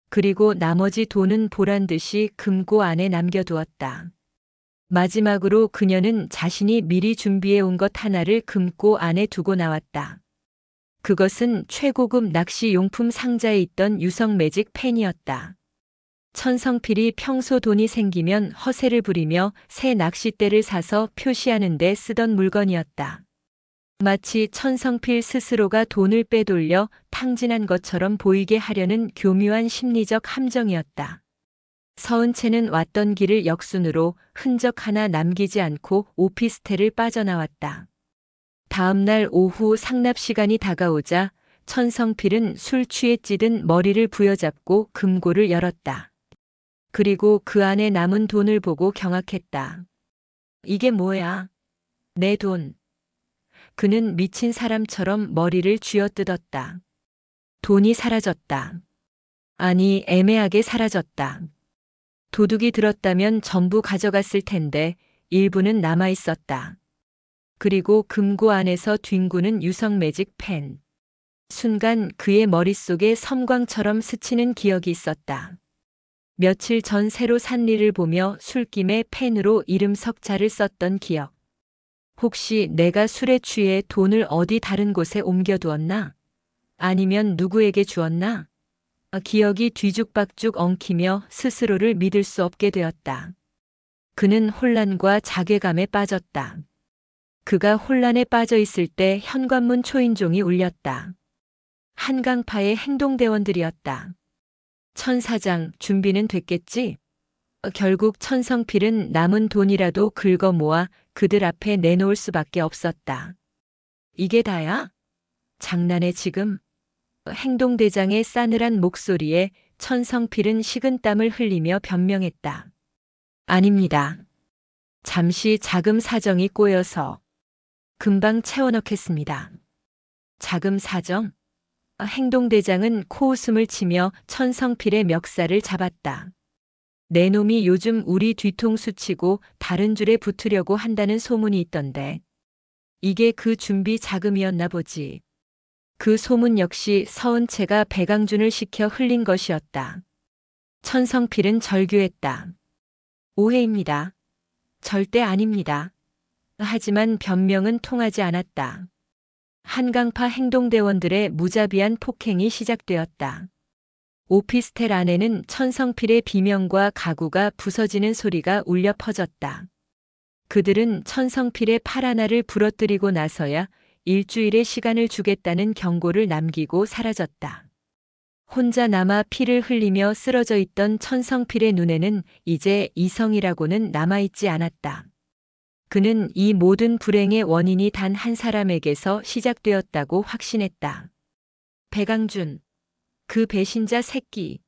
그리고 나머지 돈은 보란듯이 금고 안에 남겨두었다. 마지막으로 그녀는 자신이 미리 준비해 온 것 하나를 금고 안에 두고 나왔다. 그것은 최고급 낚시 용품 상자에 있던 유성 매직 펜이었다. 천성필이 평소 돈이 생기면 허세를 부리며 새 낚싯대를 사서 표시하는 데 쓰던 물건이었다. 마치 천성필 스스로가 돈을 빼돌려 탕진한 것처럼 보이게 하려는 교묘한 심리적 함정이었다. 서은채는 왔던 길을 역순으로 흔적 하나 남기지 않고 오피스텔을 빠져나왔다. 다음 날 오후 상납 시간이 다가오자 천성필은 술 취해 찌든 머리를 부여잡고 금고를 열었다. 그리고 그 안에 남은 돈을 보고 경악했다. 이게 뭐야? 내 돈. 그는 미친 사람처럼 머리를 쥐어뜯었다. 돈이 사라졌다. 아니, 애매하게 사라졌다. 도둑이 들었다면 전부 가져갔을 텐데 일부는 남아 있었다. 그리고 금고 안에서 뒹구는 유성 매직 펜. 순간 그의 머릿속에 섬광처럼 스치는 기억이 있었다. 며칠 전 새로 산 일을 보며 술김에 펜으로 이름 석자를 썼던 기억. 혹시 내가 술에 취해 돈을 어디 다른 곳에 옮겨두었나? 아니면 누구에게 주었나? 기억이 뒤죽박죽 엉키며 스스로를 믿을 수 없게 되었다. 그는 혼란과 자괴감에 빠졌다. 그가 혼란에 빠져 있을 때 현관문 초인종이 울렸다. 한강파의 행동대원들이었다. 천 사장, 준비는 됐겠지? 결국 천성필은 남은 돈이라도 긁어 모아 그들 앞에 내놓을 수밖에 없었다. 이게 다야? 장난해 지금? 행동대장의 싸늘한 목소리에 천성필은 식은땀을 흘리며 변명했다. 아닙니다. 잠시 자금 사정이 꼬여서 금방 채워넣겠습니다. 자금 사정? 행동대장은 코웃음을 치며 천성필의 멱살을 잡았다. 내 놈이 요즘 우리 뒤통수 치고 다른 줄에 붙으려고 한다는 소문이 있던데. 이게 그 준비 자금이었나 보지. 그 소문 역시 서은채가 배강준을 시켜 흘린 것이었다. 천성필은 절규했다. 오해입니다. 절대 아닙니다. 하지만 변명은 통하지 않았다. 한강파 행동대원들의 무자비한 폭행이 시작되었다. 오피스텔 안에는 천성필의 비명과 가구가 부서지는 소리가 울려 퍼졌다. 그들은 천성필의 팔 하나를 부러뜨리고 나서야 일주일의 시간을 주겠다는 경고를 남기고 사라졌다. 혼자 남아 피를 흘리며 쓰러져 있던 천성필의 눈에는 이제 이성이라고는 남아있지 않았다. 그는 이 모든 불행의 원인이 단 한 사람에게서 시작되었다고 확신했다. 배강준, 그 배신자 새끼.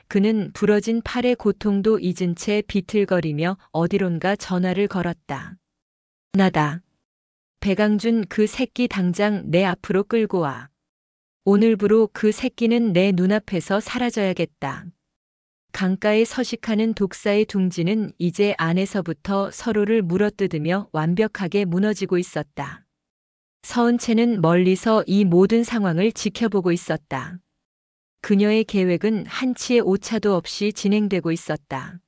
그는 부러진 팔의 고통도 잊은 채 비틀거리며 어디론가 전화를 걸었다. 나다. 배강준, 그 새끼 당장 내 앞으로 끌고 와. 오늘부로 그 새끼는 내 눈앞에서 사라져야겠다. 강가에 서식하는 독사의 둥지는 이제 안에서부터 서로를 물어뜯으며 완벽하게 무너지고 있었다. 서은채는 멀리서 이 모든 상황을 지켜보고 있었다. 그녀의 계획은 한치의 오차도 없이 진행되고 있었다.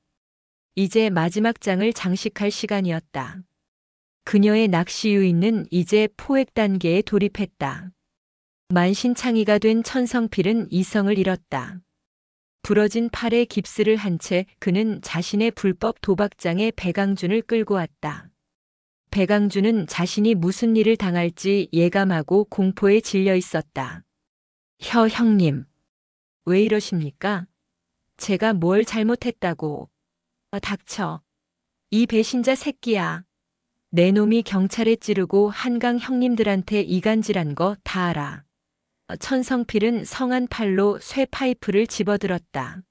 이제 마지막 장을 장식할 시간이었다. 그녀의 낚시 유인은 이제 포획 단계에 돌입했다. 만신창이가 된 천성필은 이성을 잃었다. 부러진 팔에 깁스를 한 채 그는 자신의 불법 도박장에 배강준을 끌고 왔다. 배강준은 자신이 무슨 일을 당할지 예감하고 공포에 질려 있었다. 형님. 왜 이러십니까? 제가 뭘 잘못했다고. 닥쳐. 이 배신자 새끼야. 내 놈이 경찰에 찌르고 한강 형님들한테 이간질한 거 다 알아. 천성필은 성한 팔로 쇠 파이프를 집어들었다.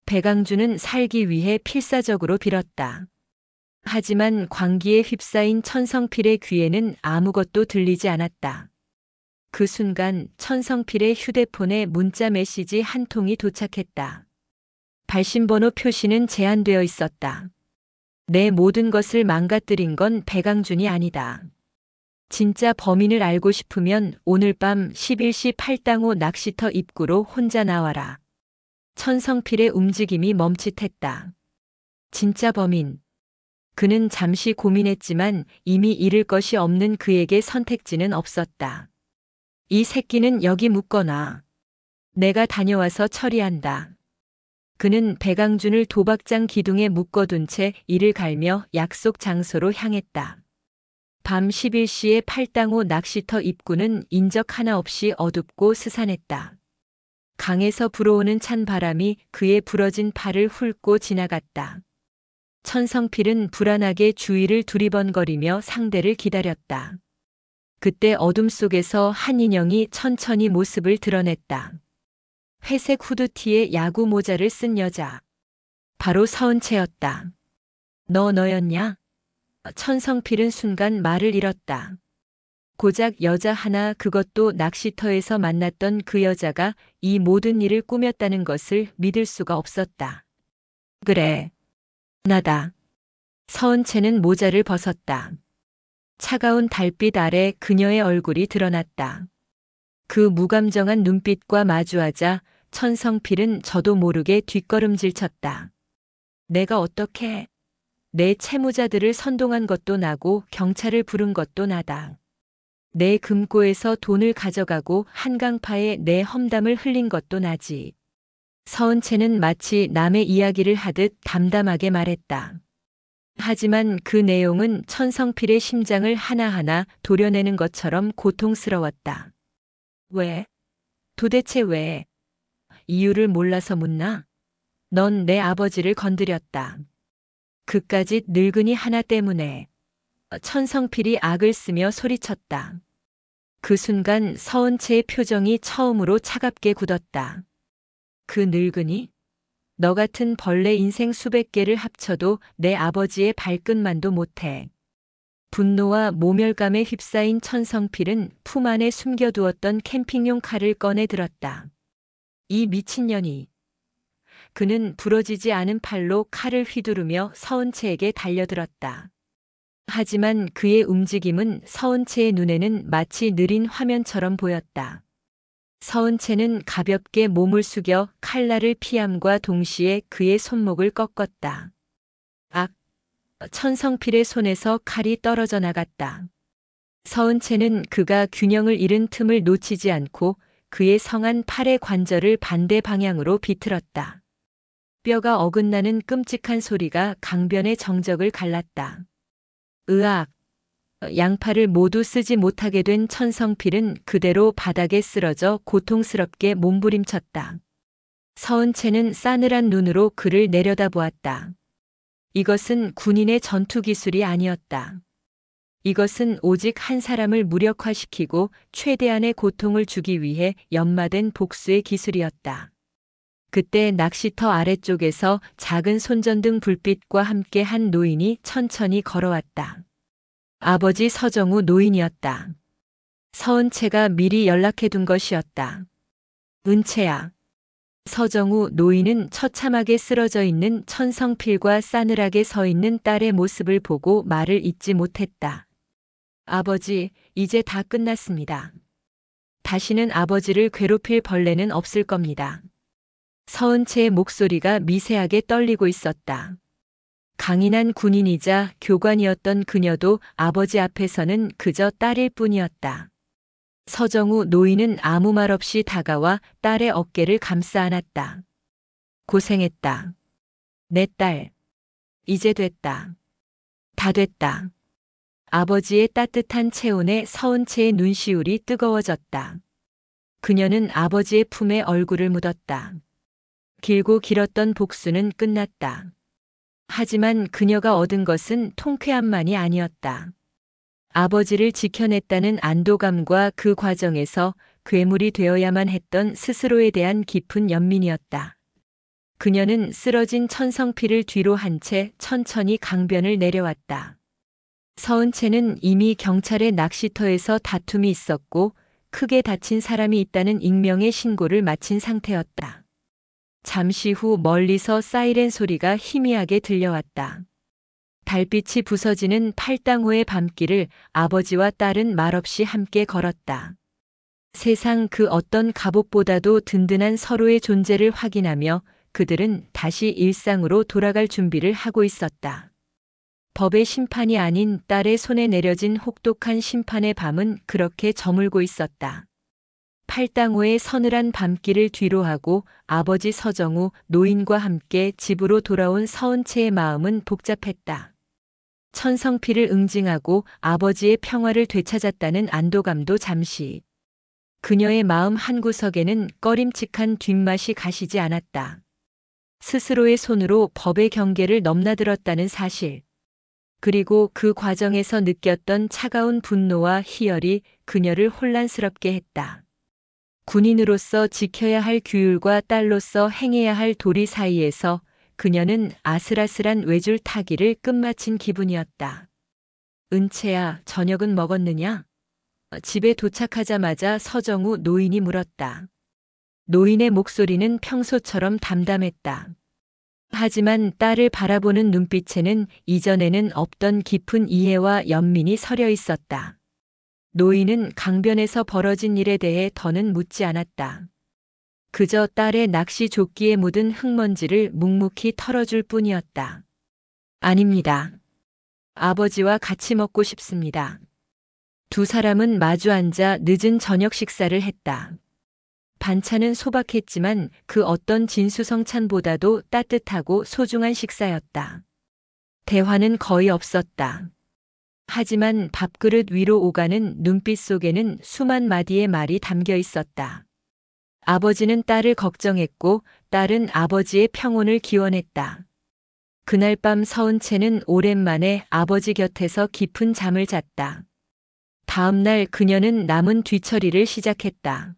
배강준은 살기 위해 필사적으로 빌었다. 하지만 광기에 휩싸인 천성필의 귀에는 아무것도 들리지 않았다. 그 순간 천성필의 휴대폰에 문자 메시지 한 통이 도착했다. 발신번호 표시는 제한되어 있었다. 내 모든 것을 망가뜨린 건 배강준이 아니다. 진짜 범인을 알고 싶으면 오늘 밤 11시 8당호 낚시터 입구로 혼자 나와라. 천성필의 움직임이 멈칫했다. 진짜 범인. 그는 잠시 고민했지만 이미 잃을 것이 없는 그에게 선택지는 없었다. 이 새끼는 여기 묻거나. 내가 다녀와서 처리한다. 그는 배강준을 도박장 기둥에 묶어둔 채 이를 갈며 약속 장소로 향했다. 밤 11시에 8당호 낚시터 입구는 인적 하나 없이 어둡고 스산했다. 강에서 불어오는 찬 바람이 그의 부러진 팔을 훑고 지나갔다. 천성필은 불안하게 주위를 두리번거리며 상대를 기다렸다. 그때 어둠 속에서 한 인형이 천천히 모습을 드러냈다. 회색 후드티에 야구 모자를 쓴 여자. 바로 서은채였다. 너였냐? 천성필은 순간 말을 잃었다. 고작 여자 하나, 그것도 낚시터에서 만났던 그 여자가 이 모든 일을 꾸몄다는 것을 믿을 수가 없었다. 그래. 나다. 서은채는 모자를 벗었다. 차가운 달빛 아래 그녀의 얼굴이 드러났다. 그 무감정한 눈빛과 마주하자 천성필은 저도 모르게 뒷걸음질 쳤다. 내가 어떻게? 내 채무자들을 선동한 것도 나고 경찰을 부른 것도 나다. 내 금고에서 돈을 가져가고 한강파에 내 험담을 흘린 것도 나지. 서은채는 마치 남의 이야기를 하듯 담담하게 말했다. 하지만 그 내용은 천성필의 심장을 하나하나 도려내는 것처럼 고통스러웠다. 왜? 도대체 왜? 이유를 몰라서 묻나? 넌 내 아버지를 건드렸다. 그까짓 늙은이 하나 때문에. 천성필이 악을 쓰며 소리쳤다. 그 순간 서은채의 표정이 처음으로 차갑게 굳었다. 그 늙은이? 너 같은 벌레 인생 수백 개를 합쳐도 내 아버지의 발끝만도 못해. 분노와 모멸감에 휩싸인 천성필은 품 안에 숨겨두었던 캠핑용 칼을 꺼내 들었다. 이 미친년이. 그는 부러지지 않은 팔로 칼을 휘두르며 서은채에게 달려들었다. 하지만 그의 움직임은 서은채의 눈에는 마치 느린 화면처럼 보였다. 서은채는 가볍게 몸을 숙여 칼날을 피함과 동시에 그의 손목을 꺾었다. 악! 천성필의 손에서 칼이 떨어져 나갔다. 서은채는 그가 균형을 잃은 틈을 놓치지 않고 그의 성한 팔의 관절을 반대 방향으로 비틀었다. 뼈가 어긋나는 끔찍한 소리가 강변의 정적을 갈랐다. 으악! 양팔을 모두 쓰지 못하게 된 천성필은 그대로 바닥에 쓰러져 고통스럽게 몸부림쳤다. 서은채는 싸늘한 눈으로 그를 내려다보았다. 이것은 군인의 전투 기술이 아니었다. 이것은 오직 한 사람을 무력화시키고 최대한의 고통을 주기 위해 연마된 복수의 기술이었다. 그때 낚시터 아래쪽에서 작은 손전등 불빛과 함께 한 노인이 천천히 걸어왔다. 아버지 서정우 노인이었다. 서은채가 미리 연락해둔 것이었다. 은채야. 서정우 노인은 처참하게 쓰러져 있는 천성필과 싸늘하게 서 있는 딸의 모습을 보고 말을 잇지 못했다. 아버지, 이제 다 끝났습니다. 다시는 아버지를 괴롭힐 벌레는 없을 겁니다. 서은채의 목소리가 미세하게 떨리고 있었다. 강인한 군인이자 교관이었던 그녀도 아버지 앞에서는 그저 딸일 뿐이었다. 서정우 노인은 아무 말 없이 다가와 딸의 어깨를 감싸 안았다. 고생했다. 내 딸. 이제 됐다. 다 됐다. 아버지의 따뜻한 체온에 서은채의 눈시울이 뜨거워졌다. 그녀는 아버지의 품에 얼굴을 묻었다. 길고 길었던 복수는 끝났다. 하지만 그녀가 얻은 것은 통쾌함만이 아니었다. 아버지를 지켜냈다는 안도감과 그 과정에서 괴물이 되어야만 했던 스스로에 대한 깊은 연민이었다. 그녀는 쓰러진 천성필을 뒤로 한 채 천천히 강변을 내려왔다. 서은채는 이미 경찰의 낚시터에서 다툼이 있었고 크게 다친 사람이 있다는 익명의 신고를 마친 상태였다. 잠시 후 멀리서 사이렌 소리가 희미하게 들려왔다. 달빛이 부서지는 팔당호의 밤길을 아버지와 딸은 말없이 함께 걸었다. 세상 그 어떤 갑옷보다도 든든한 서로의 존재를 확인하며 그들은 다시 일상으로 돌아갈 준비를 하고 있었다. 법의 심판이 아닌 딸의 손에 내려진 혹독한 심판의 밤은 그렇게 저물고 있었다. 팔당호의 서늘한 밤길을 뒤로하고 아버지 서정우 노인과 함께 집으로 돌아온 서은채의 마음은 복잡했다. 천성필을 응징하고 아버지의 평화를 되찾았다는 안도감도 잠시. 그녀의 마음 한구석에는 꺼림칙한 뒷맛이 가시지 않았다. 스스로의 손으로 법의 경계를 넘나들었다는 사실. 그리고 그 과정에서 느꼈던 차가운 분노와 희열이 그녀를 혼란스럽게 했다. 군인으로서 지켜야 할 규율과 딸로서 행해야 할 도리 사이에서 그녀는 아슬아슬한 외줄 타기를 끝마친 기분이었다. 은채야, 저녁은 먹었느냐? 집에 도착하자마자 서정우 노인이 물었다. 노인의 목소리는 평소처럼 담담했다. 하지만 딸을 바라보는 눈빛에는 이전에는 없던 깊은 이해와 연민이 서려 있었다. 노인은 강변에서 벌어진 일에 대해 더는 묻지 않았다. 그저 딸의 낚시 조끼에 묻은 흙먼지를 묵묵히 털어줄 뿐이었다. 아닙니다. 아버지와 같이 먹고 싶습니다. 두 사람은 마주 앉아 늦은 저녁 식사를 했다. 반찬은 소박했지만 그 어떤 진수성찬보다도 따뜻하고 소중한 식사였다. 대화는 거의 없었다. 하지만 밥그릇 위로 오가는 눈빛 속에는 수만 마디의 말이 담겨 있었다. 아버지는 딸을 걱정했고 딸은 아버지의 평온을 기원했다. 그날 밤 서은채는 오랜만에 아버지 곁에서 깊은 잠을 잤다. 다음 날 그녀는 남은 뒤처리를 시작했다.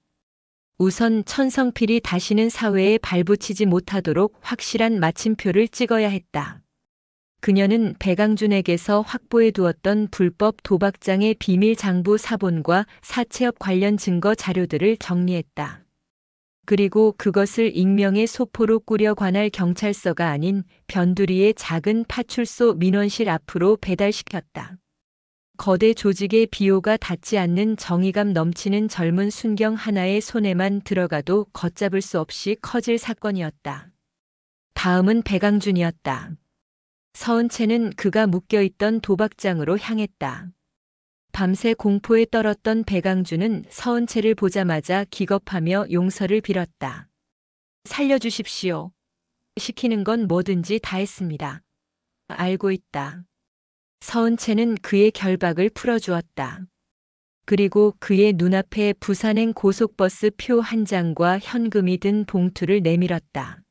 우선 천성필이 다시는 사회에 발붙이지 못하도록 확실한 마침표를 찍어야 했다. 그녀는 배강준에게서 확보해 두었던 불법 도박장의 비밀 장부 사본과 사채업 관련 증거 자료들을 정리했다. 그리고 그것을 익명의 소포로 꾸려 관할 경찰서가 아닌 변두리의 작은 파출소 민원실 앞으로 배달시켰다. 거대 조직의 비호가 닿지 않는 정의감 넘치는 젊은 순경 하나의 손에만 들어가도 걷잡을 수 없이 커질 사건이었다. 다음은 배강준이었다. 서은채는 그가 묶여있던 도박장으로 향했다. 밤새 공포에 떨었던 배강준은 서은채를 보자마자 기겁하며 용서를 빌었다. 살려주십시오. 시키는 건 뭐든지 다 했습니다. 알고 있다. 서은채는 그의 결박을 풀어주었다. 그리고 그의 눈앞에 부산행 고속버스 표 한 장과 현금이 든 봉투를 내밀었다.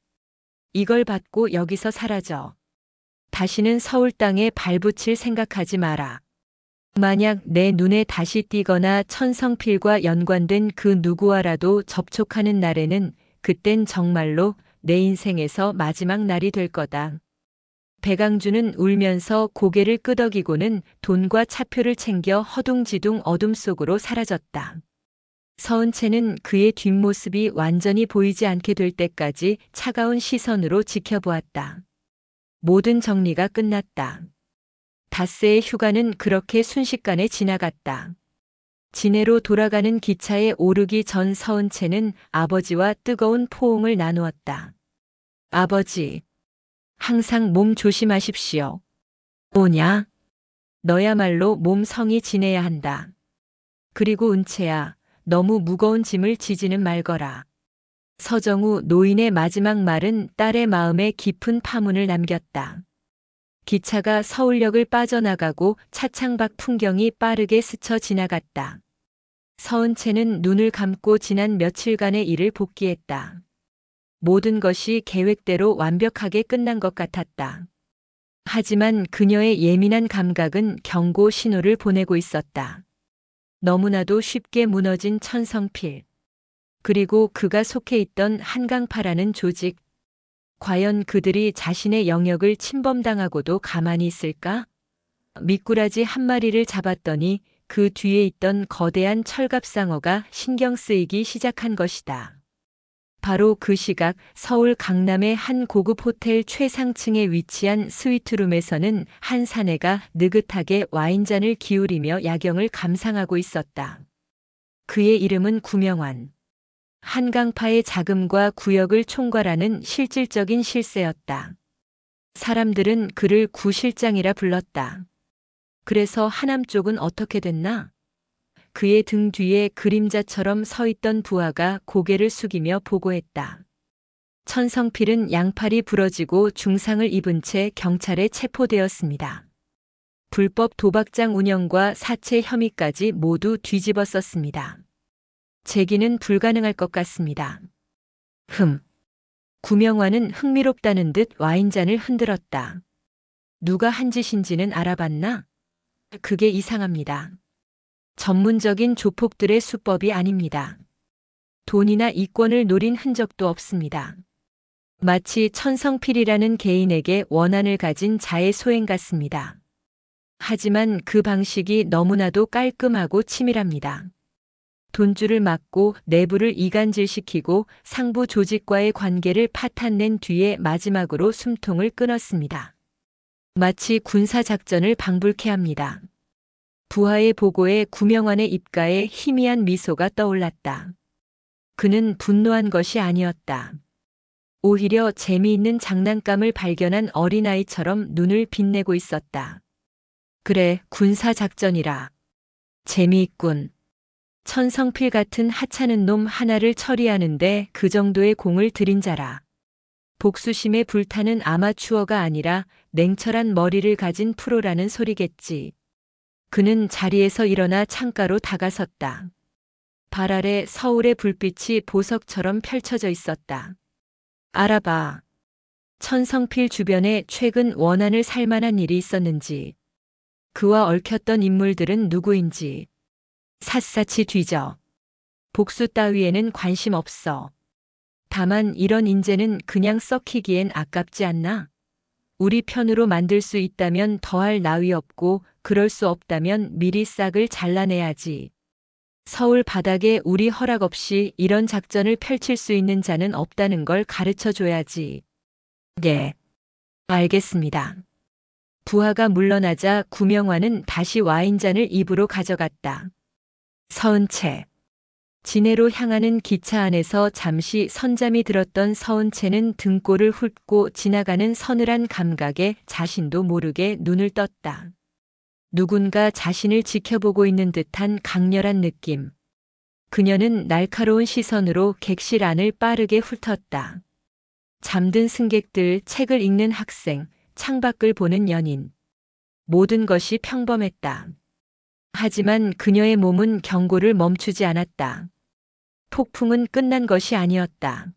이걸 받고 여기서 사라져. 다시는 서울 땅에 발붙일 생각하지 마라. 만약 내 눈에 다시 띄거나 천성필과 연관된 그 누구와라도 접촉하는 날에는 그땐 정말로 내 인생에서 마지막 날이 될 거다. 배강준은 울면서 고개를 끄덕이고는 돈과 차표를 챙겨 허둥지둥 어둠 속으로 사라졌다. 서은채는 그의 뒷모습이 완전히 보이지 않게 될 때까지 차가운 시선으로 지켜보았다. 모든 정리가 끝났다. 닷새의 휴가는 그렇게 순식간에 지나갔다. 진해로 돌아가는 기차에 오르기 전 서은채는 아버지와 뜨거운 포옹을 나누었다. 아버지, 항상 몸 조심하십시오. 뭐냐? 너야말로 몸성이 지내야 한다. 그리고 은채야, 너무 무거운 짐을 지지는 말거라. 서정우 노인의 마지막 말은 딸의 마음에 깊은 파문을 남겼다. 기차가 서울역을 빠져나가고 차창 밖 풍경이 빠르게 스쳐 지나갔다. 서은채는 눈을 감고 지난 며칠간의 일을 복기했다. 모든 것이 계획대로 완벽하게 끝난 것 같았다. 하지만 그녀의 예민한 감각은 경고 신호를 보내고 있었다. 너무나도 쉽게 무너진 천성필. 그리고 그가 속해 있던 한강파라는 조직. 과연 그들이 자신의 영역을 침범당하고도 가만히 있을까? 미꾸라지 한 마리를 잡았더니 그 뒤에 있던 거대한 철갑상어가 신경 쓰이기 시작한 것이다. 바로 그 시각 서울 강남의 한 고급 호텔 최상층에 위치한 스위트룸에서는 한 사내가 느긋하게 와인잔을 기울이며 야경을 감상하고 있었다. 그의 이름은 구명환. 한강파의 자금과 구역을 총괄하는 실질적인 실세였다. 사람들은 그를 구 실장이라 불렀다. 그래서 하남 쪽은 어떻게 됐나? 그의 등 뒤에 그림자처럼 서 있던 부하가 고개를 숙이며 보고했다. 천성필은 양팔이 부러지고 중상을 입은 채 경찰에 체포되었습니다. 불법 도박장 운영과 사채 혐의까지 모두 뒤집었었습니다. 재기는 불가능할 것 같습니다. 구명환은 흥미롭다는 듯 와인잔을 흔들었다. 누가 한 짓인지는 알아봤나? 그게 이상합니다. 전문적인 조폭들의 수법이 아닙니다. 돈이나 이권을 노린 흔적도 없습니다. 마치 천성필이라는 개인에게 원한을 가진 자의 소행 같습니다. 하지만 그 방식이 너무나도 깔끔하고 치밀합니다. 돈줄을 막고 내부를 이간질시키고 상부 조직과의 관계를 파탄낸 뒤에 마지막으로 숨통을 끊었습니다. 마치 군사작전을 방불케 합니다. 부하의 보고에 구명환의 입가에 희미한 미소가 떠올랐다. 그는 분노한 것이 아니었다. 오히려 재미있는 장난감을 발견한 어린아이처럼 눈을 빛내고 있었다. 그래, 군사작전이라. 재미있군. 천성필 같은 하찮은 놈 하나를 처리하는데 그 정도의 공을 들인 자라. 복수심에 불타는 아마추어가 아니라 냉철한 머리를 가진 프로라는 소리겠지. 그는 자리에서 일어나 창가로 다가섰다. 발 아래 서울의 불빛이 보석처럼 펼쳐져 있었다. 알아봐. 천성필 주변에 최근 원한을 살 만한 일이 있었는지, 그와 얽혔던 인물들은 누구인지 샅샅이 뒤져. 복수 따위에는 관심 없어. 다만 이런 인재는 그냥 썩히기엔 아깝지 않나? 우리 편으로 만들 수 있다면 더할 나위 없고 그럴 수 없다면 미리 싹을 잘라내야지. 서울 바닥에 우리 허락 없이 이런 작전을 펼칠 수 있는 자는 없다는 걸 가르쳐 줘야지. 네. 알겠습니다. 부하가 물러나자 구명환은 다시 와인잔을 입으로 가져갔다. 서은채. 진해로 향하는 기차 안에서 잠시 선잠이 들었던 서은채는 등골을 훑고 지나가는 서늘한 감각에 자신도 모르게 눈을 떴다. 누군가 자신을 지켜보고 있는 듯한 강렬한 느낌. 그녀는 날카로운 시선으로 객실 안을 빠르게 훑었다. 잠든 승객들, 책을 읽는 학생, 창밖을 보는 연인. 모든 것이 평범했다. 하지만 그녀의 몸은 경고를 멈추지 않았다. 폭풍은 끝난 것이 아니었다.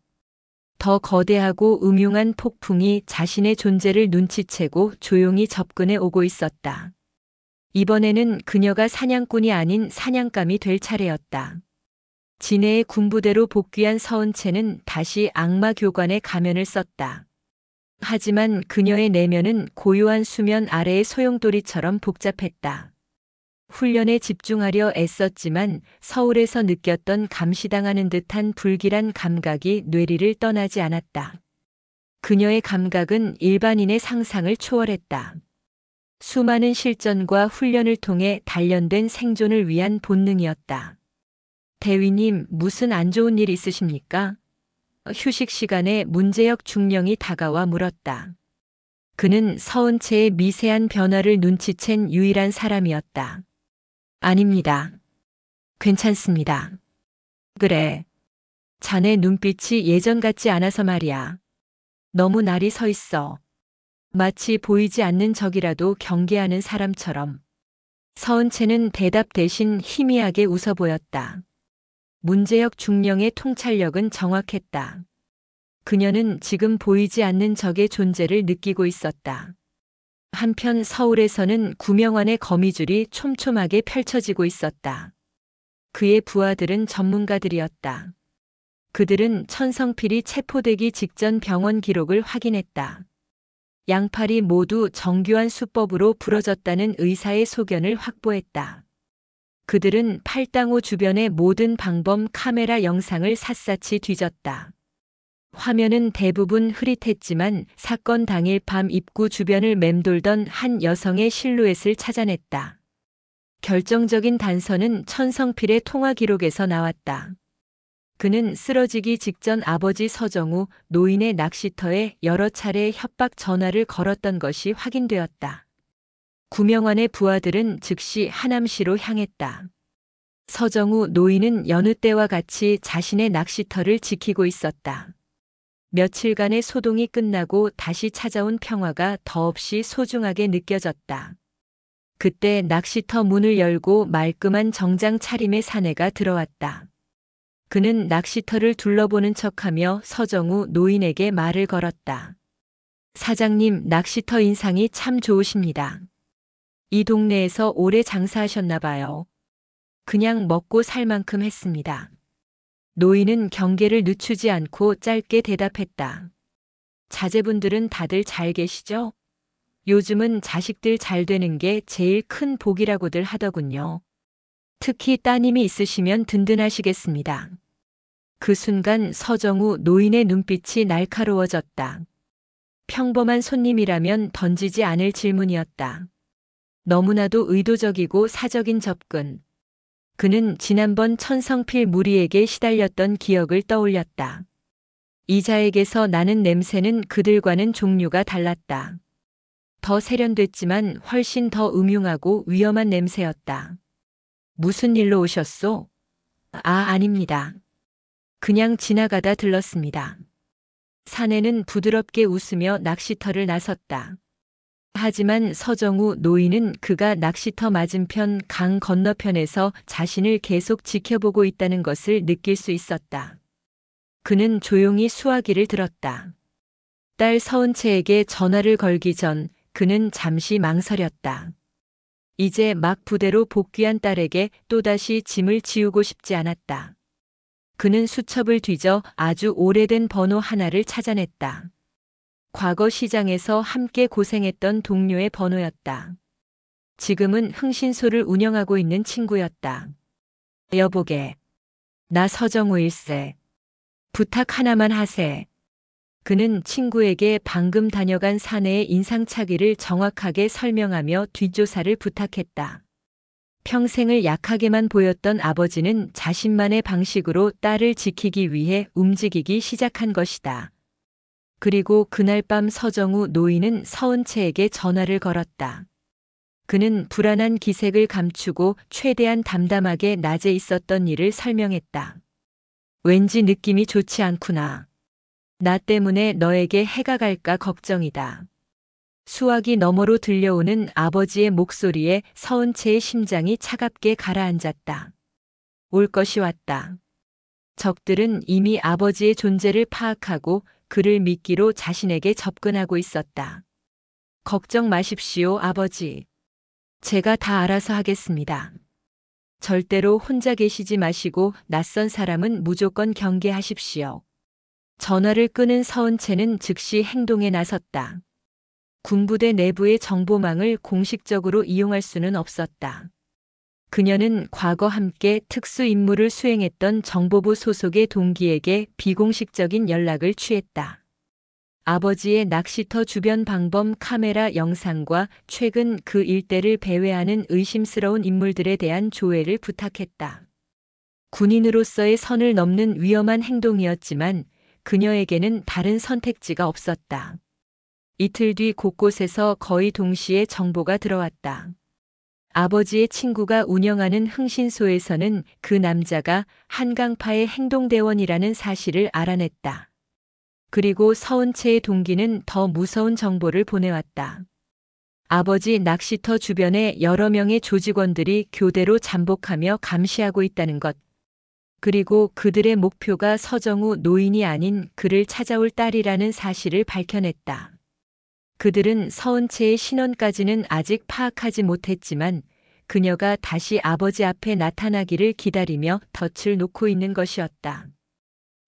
더 거대하고 음흉한 폭풍이 자신의 존재를 눈치채고 조용히 접근해 오고 있었다. 이번에는 그녀가 사냥꾼이 아닌 사냥감이 될 차례였다. 진해의 군부대로 복귀한 서은채는 다시 악마 교관의 가면을 썼다. 하지만 그녀의 내면은 고요한 수면 아래의 소용돌이처럼 복잡했다. 훈련에 집중하려 애썼지만 서울에서 느꼈던 감시당하는 듯한 불길한 감각이 뇌리를 떠나지 않았다. 그녀의 감각은 일반인의 상상을 초월했다. 수많은 실전과 훈련을 통해 단련된 생존을 위한 본능이었다. 대위님, 무슨 안 좋은 일 있으십니까? 휴식 시간에 문재혁 중령이 다가와 물었다. 그는 서은채의 미세한 변화를 눈치챈 유일한 사람이었다. 아닙니다. 괜찮습니다. 그래. 자네 눈빛이 예전 같지 않아서 말이야. 너무 날이 서 있어. 마치 보이지 않는 적이라도 경계하는 사람처럼. 서은채는 대답 대신 희미하게 웃어 보였다. 문재혁 중령의 통찰력은 정확했다. 그녀는 지금 보이지 않는 적의 존재를 느끼고 있었다. 한편 서울에서는 구명환의 거미줄이 촘촘하게 펼쳐지고 있었다. 그의 부하들은 전문가들이었다. 그들은 천성필이 체포되기 직전 병원 기록을 확인했다. 양팔이 모두 정교한 수법으로 부러졌다는 의사의 소견을 확보했다. 그들은 팔당호 주변의 모든 방범 카메라 영상을 샅샅이 뒤졌다. 화면은 대부분 흐릿했지만 사건 당일 밤 입구 주변을 맴돌던 한 여성의 실루엣을 찾아냈다. 결정적인 단서는 천성필의 통화 기록에서 나왔다. 그는 쓰러지기 직전 아버지 서정우 노인의 낚시터에 여러 차례 협박 전화를 걸었던 것이 확인되었다. 구명환의 부하들은 즉시 하남시로 향했다. 서정우 노인은 여느 때와 같이 자신의 낚시터를 지키고 있었다. 며칠간의 소동이 끝나고 다시 찾아온 평화가 더없이 소중하게 느껴졌다. 그때 낚시터 문을 열고 말끔한 정장 차림의 사내가 들어왔다. 그는 낚시터를 둘러보는 척하며 서정우 노인에게 말을 걸었다. 사장님, 낚시터 인상이 참 좋으십니다. 이 동네에서 오래 장사하셨나 봐요. 그냥 먹고 살 만큼 했습니다. 노인은 경계를 늦추지 않고 짧게 대답했다. 자제분들은 다들 잘 계시죠? 요즘은 자식들 잘 되는 게 제일 큰 복이라고들 하더군요. 특히 따님이 있으시면 든든하시겠습니다. 그 순간 서정우 노인의 눈빛이 날카로워졌다. 평범한 손님이라면 던지지 않을 질문이었다. 너무나도 의도적이고 사적인 접근. 그는 지난번 천성필 무리에게 시달렸던 기억을 떠올렸다. 이자에게서 나는 냄새는 그들과는 종류가 달랐다. 더 세련됐지만 훨씬 더 음흉하고 위험한 냄새였다. 무슨 일로 오셨소? 아닙니다. 그냥 지나가다 들렀습니다. 사내는 부드럽게 웃으며 낚시터를 나섰다. 하지만 서정우 노인은 그가 낚시터 맞은편 강 건너편에서 자신을 계속 지켜보고 있다는 것을 느낄 수 있었다. 그는 조용히 수화기를 들었다. 딸 서은채에게 전화를 걸기 전 그는 잠시 망설였다. 이제 막 부대로 복귀한 딸에게 또다시 짐을 지우고 싶지 않았다. 그는 수첩을 뒤져 아주 오래된 번호 하나를 찾아냈다. 과거 시장에서 함께 고생했던 동료의 번호였다. 지금은 흥신소를 운영하고 있는 친구였다. 여보게, 나 서정우일세. 부탁 하나만 하세. 그는 친구에게 방금 다녀간 사내의 인상착의를 정확하게 설명하며 뒷조사를 부탁했다. 평생을 약하게만 보였던 아버지는 자신만의 방식으로 딸을 지키기 위해 움직이기 시작한 것이다. 그리고 그날 밤 서정우 노인은 서은채에게 전화를 걸었다. 그는 불안한 기색을 감추고 최대한 담담하게 낮에 있었던 일을 설명했다. 왠지 느낌이 좋지 않구나. 나 때문에 너에게 해가 갈까 걱정이다. 수화기 너머로 들려오는 아버지의 목소리에 서은채의 심장이 차갑게 가라앉았다. 올 것이 왔다. 적들은 이미 아버지의 존재를 파악하고 그를 미끼로 자신에게 접근하고 있었다. 걱정 마십시오, 아버지. 제가 다 알아서 하겠습니다. 절대로 혼자 계시지 마시고 낯선 사람은 무조건 경계하십시오. 전화를 끊은 서은채는 즉시 행동에 나섰다. 군부대 내부의 정보망을 공식적으로 이용할 수는 없었다. 그녀는 과거 함께 특수 임무를 수행했던 정보부 소속의 동기에게 비공식적인 연락을 취했다. 아버지의 낚시터 주변 방범 카메라 영상과 최근 그 일대를 배회하는 의심스러운 인물들에 대한 조회를 부탁했다. 군인으로서의 선을 넘는 위험한 행동이었지만 그녀에게는 다른 선택지가 없었다. 이틀 뒤 곳곳에서 거의 동시에 정보가 들어왔다. 아버지의 친구가 운영하는 흥신소에서는 그 남자가 한강파의 행동대원이라는 사실을 알아냈다. 그리고 서은채의 동기는 더 무서운 정보를 보내왔다. 아버지 낚시터 주변에 여러 명의 조직원들이 교대로 잠복하며 감시하고 있다는 것. 그리고 그들의 목표가 서정우 노인이 아닌 그를 찾아올 딸이라는 사실을 밝혀냈다. 그들은 서은채의 신원까지는 아직 파악하지 못했지만 그녀가 다시 아버지 앞에 나타나기를 기다리며 덫을 놓고 있는 것이었다.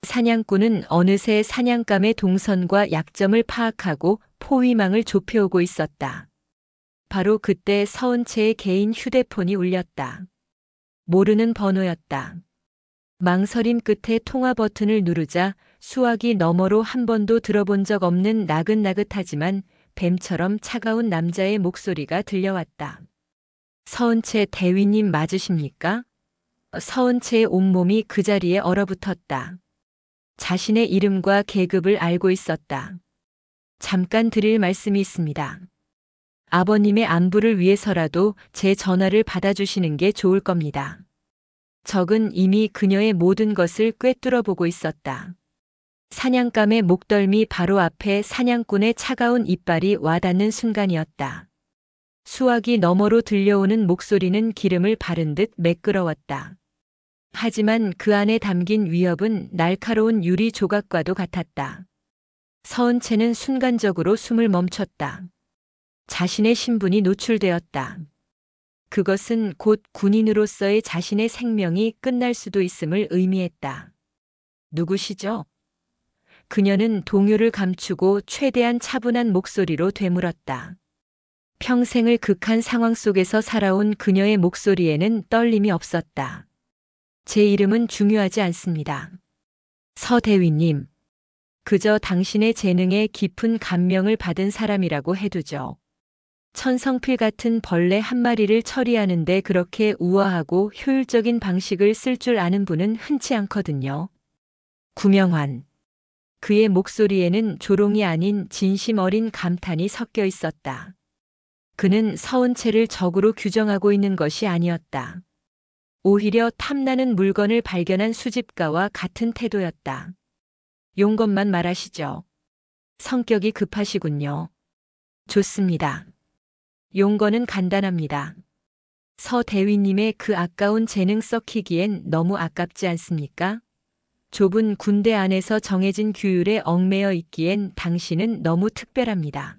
사냥꾼은 어느새 사냥감의 동선과 약점을 파악하고 포위망을 좁혀오고 있었다. 바로 그때 서은채의 개인 휴대폰이 울렸다. 모르는 번호였다. 망설임 끝에 통화 버튼을 누르자 수화기 너머로 한 번도 들어본 적 없는 나긋나긋하지만 뱀처럼 차가운 남자의 목소리가 들려왔다. 서은채 대위님 맞으십니까? 서은채의 온몸이 그 자리에 얼어붙었다. 자신의 이름과 계급을 알고 있었다. 잠깐 드릴 말씀이 있습니다. 아버님의 안부를 위해서라도 제 전화를 받아주시는 게 좋을 겁니다. 적은 이미 그녀의 모든 것을 꿰뚫어 보고 있었다. 사냥감의 목덜미 바로 앞에 사냥꾼의 차가운 이빨이 와닿는 순간이었다. 수화기 너머로 들려오는 목소리는 기름을 바른 듯 매끄러웠다. 하지만 그 안에 담긴 위협은 날카로운 유리 조각과도 같았다. 서은채는 순간적으로 숨을 멈췄다. 자신의 신분이 노출되었다. 그것은 곧 군인으로서의 자신의 생명이 끝날 수도 있음을 의미했다. 누구시죠? 그녀는 동요를 감추고 최대한 차분한 목소리로 되물었다. 평생을 극한 상황 속에서 살아온 그녀의 목소리에는 떨림이 없었다. 제 이름은 중요하지 않습니다. 서 대위님. 그저 당신의 재능에 깊은 감명을 받은 사람이라고 해두죠. 천성필 같은 벌레 한 마리를 처리하는데 그렇게 우아하고 효율적인 방식을 쓸 줄 아는 분은 흔치 않거든요. 구명환. 그의 목소리에는 조롱이 아닌 진심 어린 감탄이 섞여 있었다. 그는 서은채를 적으로 규정하고 있는 것이 아니었다. 오히려 탐나는 물건을 발견한 수집가와 같은 태도였다. 용건만 말하시죠. 성격이 급하시군요. 좋습니다. 용건은 간단합니다. 서 대위님의 그 아까운 재능 썩히기엔 너무 아깝지 않습니까? 좁은 군대 안에서 정해진 규율에 얽매여 있기엔 당신은 너무 특별합니다.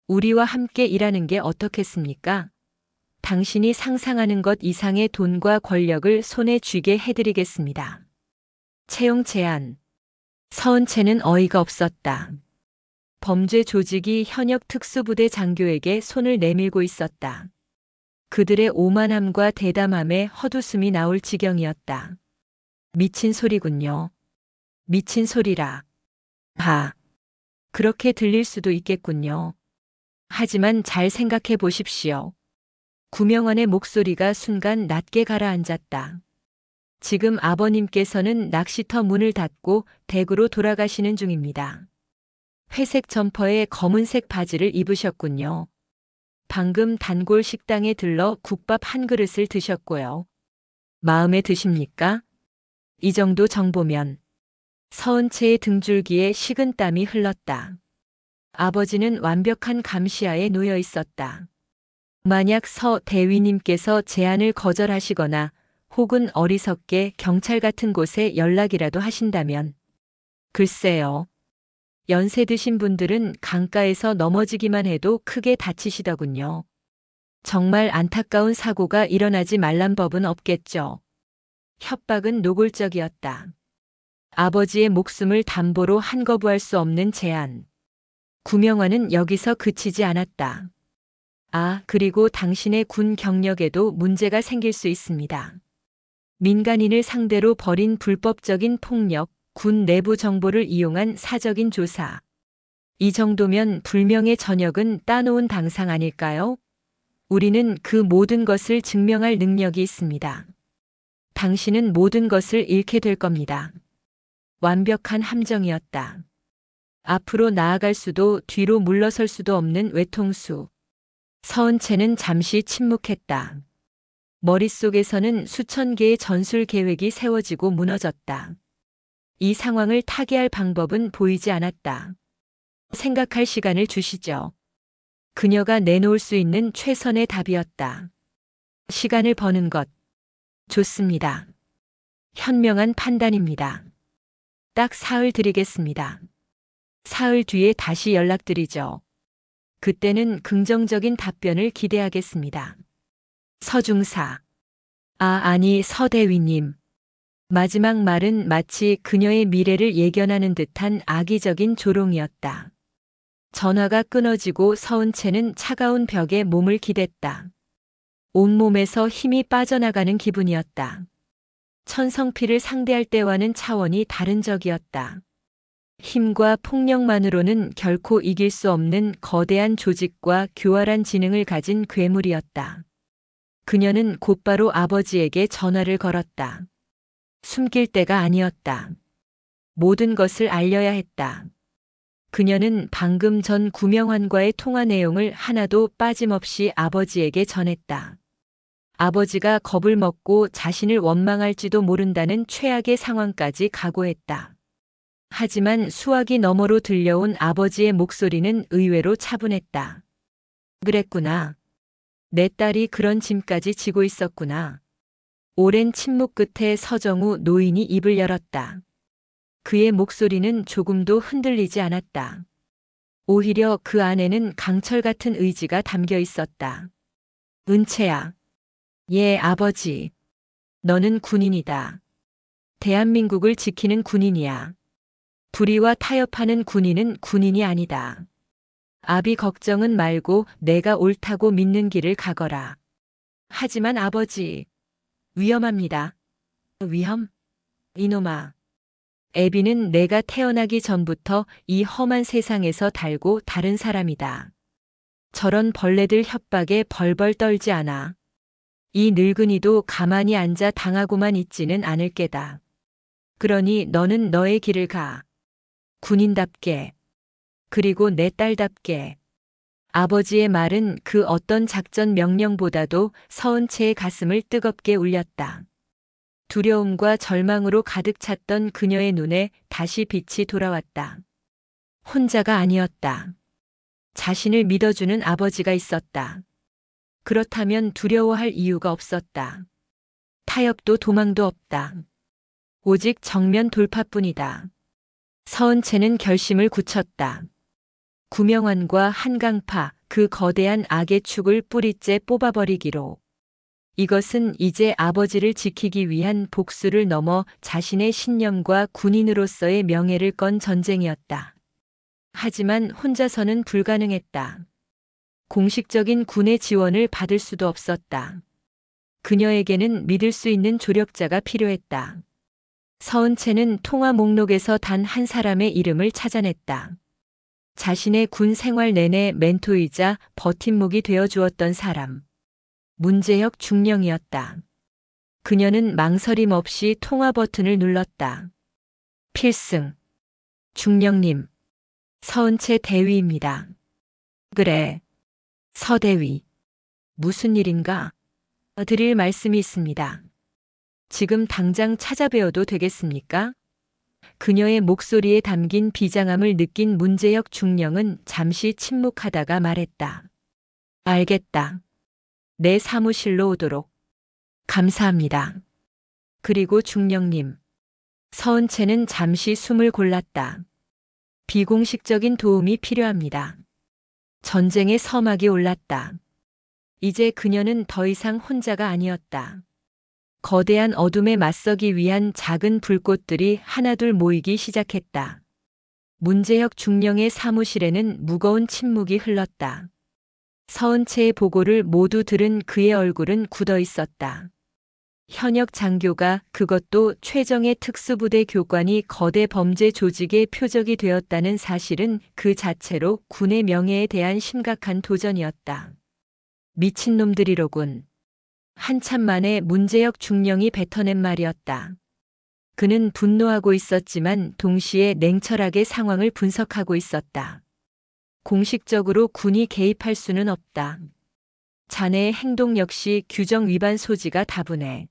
우리와 함께 일하는 게 어떻겠습니까? 당신이 상상하는 것 이상의 돈과 권력을 손에 쥐게 해드리겠습니다. 채용 제한. 서은채는 어이가 없었다. 범죄 조직이 현역 특수부대 장교에게 손을 내밀고 있었다. 그들의 오만함과 대담함에 헛웃음이 나올 지경이었다. 미친 소리군요. 미친 소리라. 그렇게 들릴 수도 있겠군요. 하지만 잘 생각해 보십시오. 구명환의 목소리가 순간 낮게 가라앉았다. 지금 아버님께서는 낚시터 문을 닫고 댁으로 돌아가시는 중입니다. 회색 점퍼에 검은색 바지를 입으셨군요. 방금 단골 식당에 들러 국밥 한 그릇을 드셨고요. 마음에 드십니까? 이 정도 정보면. 서은채의 등줄기에 식은땀이 흘렀다. 아버지는 완벽한 감시하에 놓여 있었다. 만약 서 대위님께서 제안을 거절하시거나 혹은 어리석게 경찰 같은 곳에 연락이라도 하신다면. 글쎄요. 연세 드신 분들은 강가에서 넘어지기만 해도 크게 다치시더군요. 정말 안타까운 사고가 일어나지 말란 법은 없겠죠. 협박은 노골적이었다. 아버지의 목숨을 담보로 한거부할 수 없는 제안. 구명환은 여기서 그치지 않았다. 그리고 당신의 군 경력에도 문제가 생길 수 있습니다. 민간인을 상대로 벌인 불법적인 폭력, 군 내부 정보를 이용한 사적인 조사. 이 정도면 불명예 전역은 따놓은 당상 아닐까요? 우리는 그 모든 것을 증명할 능력이 있습니다. 당신은 모든 것을 잃게 될 겁니다. 완벽한 함정이었다. 앞으로 나아갈 수도 뒤로 물러설 수도 없는 외통수. 서은채는 잠시 침묵했다. 머릿속에서는 수천 개의 전술 계획이 세워지고 무너졌다. 이 상황을 타개할 방법은 보이지 않았다. 생각할 시간을 주시죠. 그녀가 내놓을 수 있는 최선의 답이었다. 시간을 버는 것. 좋습니다. 현명한 판단입니다. 딱 사흘 드리겠습니다. 사흘 뒤에 다시 연락드리죠. 그때는 긍정적인 답변을 기대하겠습니다. 서중사. 아니 서대위님. 마지막 말은 마치 그녀의 미래를 예견하는 듯한 악의적인 조롱이었다. 전화가 끊어지고 서은채는 차가운 벽에 몸을 기댔다. 온몸에서 힘이 빠져나가는 기분이었다. 천성필을 상대할 때와는 차원이 다른 적이었다. 힘과 폭력만으로는 결코 이길 수 없는 거대한 조직과 교활한 지능을 가진 괴물이었다. 그녀는 곧바로 아버지에게 전화를 걸었다. 숨길 때가 아니었다. 모든 것을 알려야 했다. 그녀는 방금 전 구명환과의 통화 내용을 하나도 빠짐없이 아버지에게 전했다. 아버지가 겁을 먹고 자신을 원망할지도 모른다는 최악의 상황까지 각오했다. 하지만 수화기 너머로 들려온 아버지의 목소리는 의외로 차분했다. 그랬구나. 내 딸이 그런 짐까지 지고 있었구나. 오랜 침묵 끝에 서정우 노인이 입을 열었다. 그의 목소리는 조금도 흔들리지 않았다. 오히려 그 안에는 강철 같은 의지가 담겨 있었다. 은채야. 예, 아버지. 너는 군인이다. 대한민국을 지키는 군인이야. 불의와 타협하는 군인은 군인이 아니다. 아비 걱정은 말고 내가 옳다고 믿는 길을 가거라. 하지만 아버지, 위험합니다. 위험? 이놈아. 애비는 내가 태어나기 전부터 이 험한 세상에서 달고 다른 사람이다. 저런 벌레들 협박에 벌벌 떨지 않아. 이 늙은이도 가만히 앉아 당하고만 있지는 않을 게다. 그러니 너는 너의 길을 가. 군인답게. 그리고 내 딸답게. 아버지의 말은 그 어떤 작전 명령보다도 서은채의 가슴을 뜨겁게 울렸다. 두려움과 절망으로 가득 찼던 그녀의 눈에 다시 빛이 돌아왔다. 혼자가 아니었다. 자신을 믿어주는 아버지가 있었다. 그렇다면 두려워할 이유가 없었다. 타협도 도망도 없다. 오직 정면 돌파뿐이다. 서은채는 결심을 굳혔다. 구명환과 한강파, 그 거대한 악의 축을 뿌리째 뽑아버리기로. 이것은 이제 아버지를 지키기 위한 복수를 넘어 자신의 신념과 군인으로서의 명예를 건 전쟁이었다. 하지만 혼자서는 불가능했다. 공식적인 군의 지원을 받을 수도 없었다. 그녀에게는 믿을 수 있는 조력자가 필요했다. 서은채는 통화 목록에서 단 한 사람의 이름을 찾아냈다. 자신의 군 생활 내내 멘토이자 버팀목이 되어 주었던 사람. 문재혁 중령이었다. 그녀는 망설임 없이 통화 버튼을 눌렀다. 필승. 중령님. 서은채 대위입니다. 그래. 서대위. 무슨 일인가? 드릴 말씀이 있습니다. 지금 당장 찾아뵈어도 되겠습니까? 그녀의 목소리에 담긴 비장함을 느낀 문재혁 중령은 잠시 침묵하다가 말했다. 알겠다. 내 사무실로 오도록. 감사합니다. 그리고 중령님. 서은채는 잠시 숨을 골랐다. 비공식적인 도움이 필요합니다. 전쟁의 서막이 올랐다. 이제 그녀는 더 이상 혼자가 아니었다. 거대한 어둠에 맞서기 위한 작은 불꽃들이 하나둘 모이기 시작했다. 문재혁 중령의 사무실에는 무거운 침묵이 흘렀다. 서은채의 보고를 모두 들은 그의 얼굴은 굳어 있었다. 현역 장교가, 그것도 최정예 특수부대 교관이 거대 범죄 조직의 표적이 되었다는 사실은 그 자체로 군의 명예에 대한 심각한 도전이었다. 미친놈들이로군. 한참 만에 문재혁 중령이 뱉어낸 말이었다. 그는 분노하고 있었지만 동시에 냉철하게 상황을 분석하고 있었다. 공식적으로 군이 개입할 수는 없다. 자네의 행동 역시 규정 위반 소지가 다분해.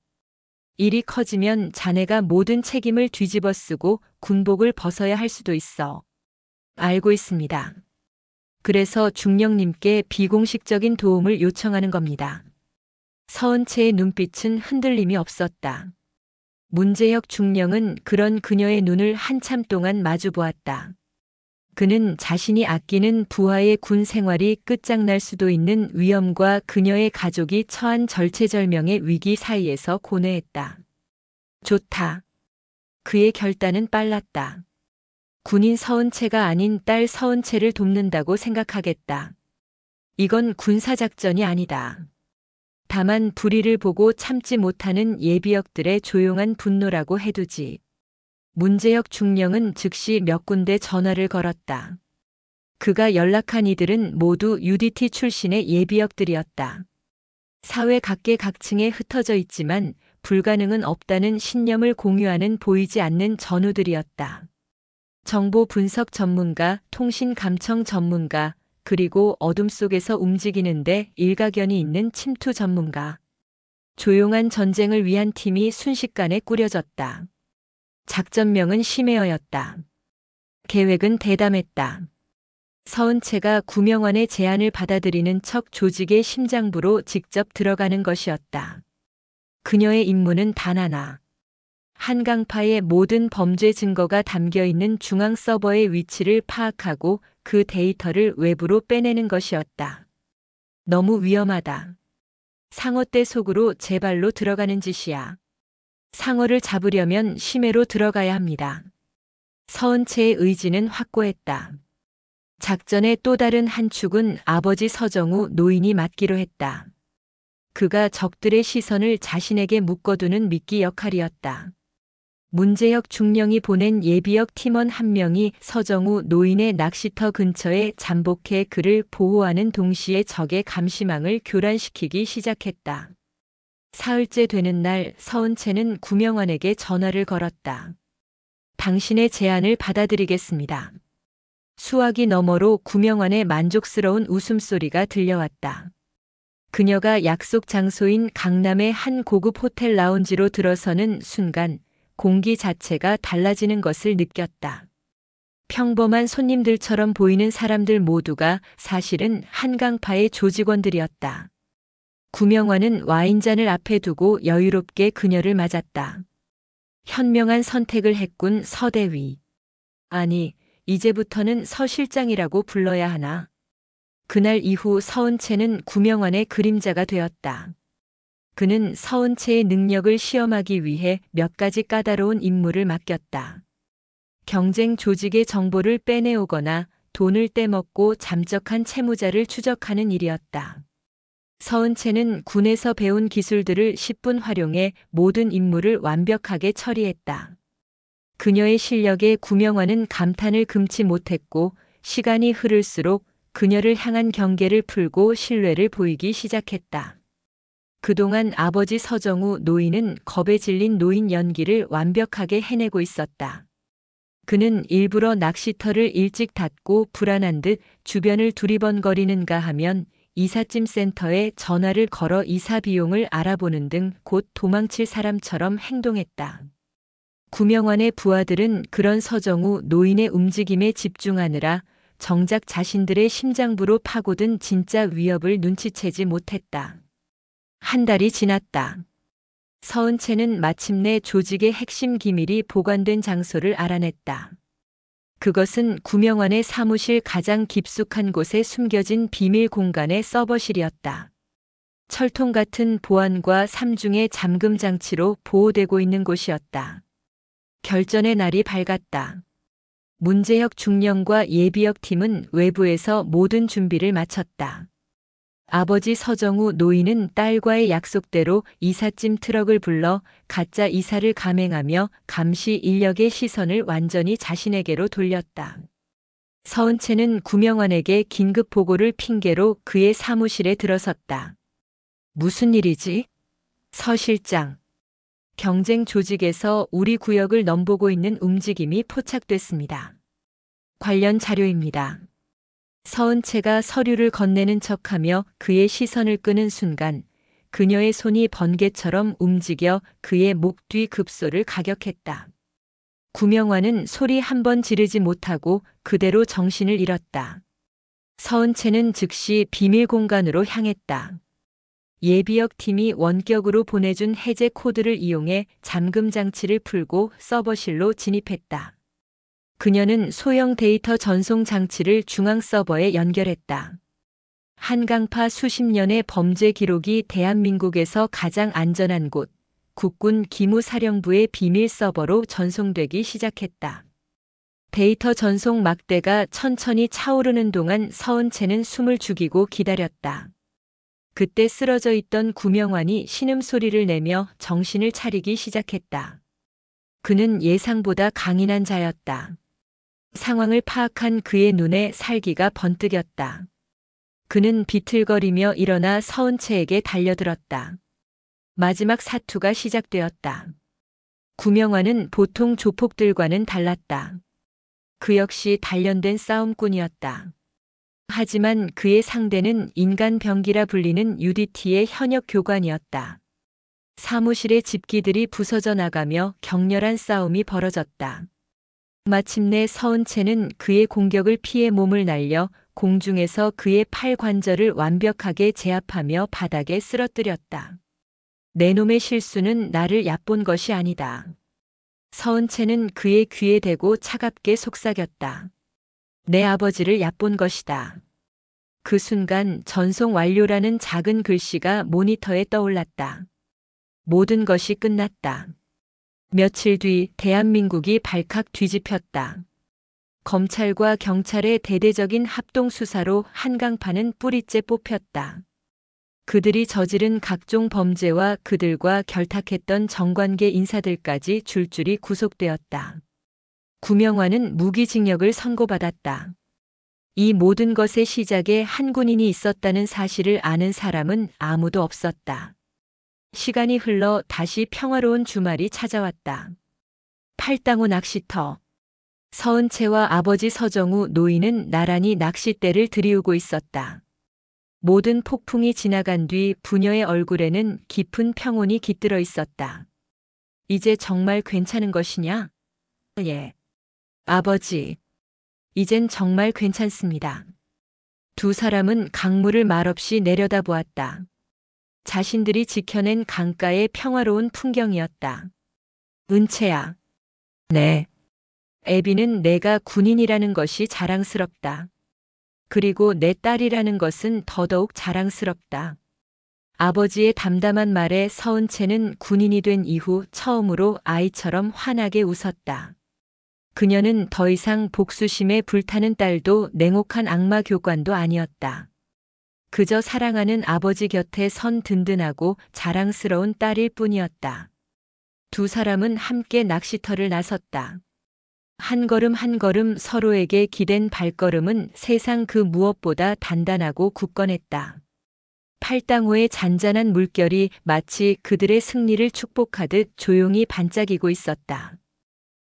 일이 커지면 자네가 모든 책임을 뒤집어 쓰고 군복을 벗어야 할 수도 있어. 알고 있습니다. 그래서 중령님께 비공식적인 도움을 요청하는 겁니다. 서은채의 눈빛은 흔들림이 없었다. 문재혁 중령은 그런 그녀의 눈을 한참 동안 마주 보았다. 그는 자신이 아끼는 부하의 군 생활이 끝장날 수도 있는 위험과 그녀의 가족이 처한 절체절명의 위기 사이에서 고뇌했다. 좋다. 그의 결단은 빨랐다. 군인 서은채가 아닌 딸 서은채를 돕는다고 생각하겠다. 이건 군사작전이 아니다. 다만 불의를 보고 참지 못하는 예비역들의 조용한 분노라고 해두지. 문재혁 중령은 즉시 몇 군데 전화를 걸었다. 그가 연락한 이들은 모두 UDT 출신의 예비역들이었다. 사회 각계각층에 흩어져 있지만 불가능은 없다는 신념을 공유하는 보이지 않는 전우들이었다. 정보 분석 전문가, 통신 감청 전문가, 그리고 어둠 속에서 움직이는데 일가견이 있는 침투 전문가. 조용한 전쟁을 위한 팀이 순식간에 꾸려졌다. 작전명은 심해어였다. 계획은 대담했다. 서은채가 구명환의 제안을 받아들이는 척 조직의 심장부로 직접 들어가는 것이었다. 그녀의 임무는 단 하나. 한강파의 모든 범죄 증거가 담겨 있는 중앙 서버의 위치를 파악하고 그 데이터를 외부로 빼내는 것이었다. 너무 위험하다. 상어떼 속으로 제 발로 들어가는 짓이야. 상어를 잡으려면 심해로 들어가야 합니다. 서은채의 의지는 확고했다. 작전의 또 다른 한 축은 아버지 서정우 노인이 맡기로 했다. 그가 적들의 시선을 자신에게 묶어두는 미끼 역할이었다. 문재혁 중령이 보낸 예비역 팀원 한 명이 서정우 노인의 낚시터 근처에 잠복해 그를 보호하는 동시에 적의 감시망을 교란시키기 시작했다. 사흘째 되는 날 서은채는 구명환에게 전화를 걸었다. 당신의 제안을 받아들이겠습니다. 수화기 너머로 구명환의 만족스러운 웃음소리가 들려왔다. 그녀가 약속 장소인 강남의 한 고급 호텔 라운지로 들어서는 순간 공기 자체가 달라지는 것을 느꼈다. 평범한 손님들처럼 보이는 사람들 모두가 사실은 한강파의 조직원들이었다. 구명환은 와인잔을 앞에 두고 여유롭게 그녀를 맞았다. 현명한 선택을 했군, 서대위. 아니, 이제부터는 서 실장이라고 불러야 하나. 그날 이후 서은채는 구명환의 그림자가 되었다. 그는 서은채의 능력을 시험하기 위해 몇 가지 까다로운 임무를 맡겼다. 경쟁 조직의 정보를 빼내오거나 돈을 떼먹고 잠적한 채무자를 추적하는 일이었다. 서은채는 군에서 배운 기술들을 10분 활용해 모든 임무를 완벽하게 처리했다. 그녀의 실력에 구명환은 감탄을 금치 못했고 시간이 흐를수록 그녀를 향한 경계를 풀고 신뢰를 보이기 시작했다. 그동안 아버지 서정우 노인은 겁에 질린 노인 연기를 완벽하게 해내고 있었다. 그는 일부러 낚시터를 일찍 닫고 불안한 듯 주변을 두리번거리는가 하면 이삿짐 센터에 전화를 걸어 이사 비용을 알아보는 등 곧 도망칠 사람처럼 행동했다. 구명환의 부하들은 그런 서정우 노인의 움직임에 집중하느라 정작 자신들의 심장부로 파고든 진짜 위협을 눈치채지 못했다. 한 달이 지났다. 서은채는 마침내 조직의 핵심 기밀이 보관된 장소를 알아냈다. 그것은 구명환의 사무실 가장 깊숙한 곳에 숨겨진 비밀 공간의 서버실이었다. 철통 같은 보안과 삼중의 잠금 장치로 보호되고 있는 곳이었다. 결전의 날이 밝았다. 문재혁 중령과 예비역 팀은 외부에서 모든 준비를 마쳤다. 아버지 서정우 노인은 딸과의 약속대로 이삿짐 트럭을 불러 가짜 이사를 감행하며 감시 인력의 시선을 완전히 자신에게로 돌렸다. 서은채는 구명환에게 긴급 보고를 핑계로 그의 사무실에 들어섰다. 무슨 일이지? 서 실장. 경쟁 조직에서 우리 구역을 넘보고 있는 움직임이 포착됐습니다. 관련 자료입니다. 서은채가 서류를 건네는 척하며 그의 시선을 끄는 순간 그녀의 손이 번개처럼 움직여 그의 목 뒤 급소를 가격했다. 구명환은 소리 한 번 지르지 못하고 그대로 정신을 잃었다. 서은채는 즉시 비밀 공간으로 향했다. 예비역 팀이 원격으로 보내준 해제 코드를 이용해 잠금 장치를 풀고 서버실로 진입했다. 그녀는 소형 데이터 전송 장치를 중앙 서버에 연결했다. 한강파 수십 년의 범죄 기록이 대한민국에서 가장 안전한 곳, 국군 기무사령부의 비밀 서버로 전송되기 시작했다. 데이터 전송 막대가 천천히 차오르는 동안 서은채는 숨을 죽이고 기다렸다. 그때 쓰러져 있던 구명환이 신음소리를 내며 정신을 차리기 시작했다. 그는 예상보다 강인한 자였다. 상황을 파악한 그의 눈에 살기가 번뜩였다. 그는 비틀거리며 일어나 서은채에게 달려들었다. 마지막 사투가 시작되었다. 구명환은 보통 조폭들과는 달랐다. 그 역시 단련된 싸움꾼이었다. 하지만 그의 상대는 인간병기라 불리는 UDT의 현역 교관이었다. 사무실의 집기들이 부서져 나가며 격렬한 싸움이 벌어졌다. 마침내 서은채는 그의 공격을 피해 몸을 날려 공중에서 그의 팔 관절을 완벽하게 제압하며 바닥에 쓰러뜨렸다. 내 놈의 실수는 나를 얕본 것이 아니다. 서은채는 그의 귀에 대고 차갑게 속삭였다. 내 아버지를 얕본 것이다. 그 순간 전송 완료라는 작은 글씨가 모니터에 떠올랐다. 모든 것이 끝났다. 며칠 뒤 대한민국이 발칵 뒤집혔다. 검찰과 경찰의 대대적인 합동 수사로 한강파는 뿌리째 뽑혔다. 그들이 저지른 각종 범죄와 그들과 결탁했던 정관계 인사들까지 줄줄이 구속되었다. 구명환은 무기징역을 선고받았다. 이 모든 것의 시작에 한 군인이 있었다는 사실을 아는 사람은 아무도 없었다. 시간이 흘러 다시 평화로운 주말이 찾아왔다. 팔당호 낚시터. 서은채와 아버지 서정우 노인은 나란히 낚싯대를 들이우고 있었다. 모든 폭풍이 지나간 뒤 부녀의 얼굴에는 깊은 평온이 깃들어 있었다. 이제 정말 괜찮은 것이냐? 예. 아버지. 이젠 정말 괜찮습니다. 두 사람은 강물을 말없이 내려다보았다. 자신들이 지켜낸 강가의 평화로운 풍경이었다. 은채야. 네. 애비는 내가 군인이라는 것이 자랑스럽다. 그리고 내 딸이라는 것은 더더욱 자랑스럽다. 아버지의 담담한 말에 서은채는 군인이 된 이후 처음으로 아이처럼 환하게 웃었다. 그녀는 더 이상 복수심에 불타는 딸도 냉혹한 악마 교관도 아니었다. 그저 사랑하는 아버지 곁에 선 든든하고 자랑스러운 딸일 뿐이었다. 두 사람은 함께 낚시터를 나섰다. 한 걸음 한 걸음 서로에게 기댄 발걸음은 세상 그 무엇보다 단단하고 굳건했다. 팔당호의 잔잔한 물결이 마치 그들의 승리를 축복하듯 조용히 반짝이고 있었다.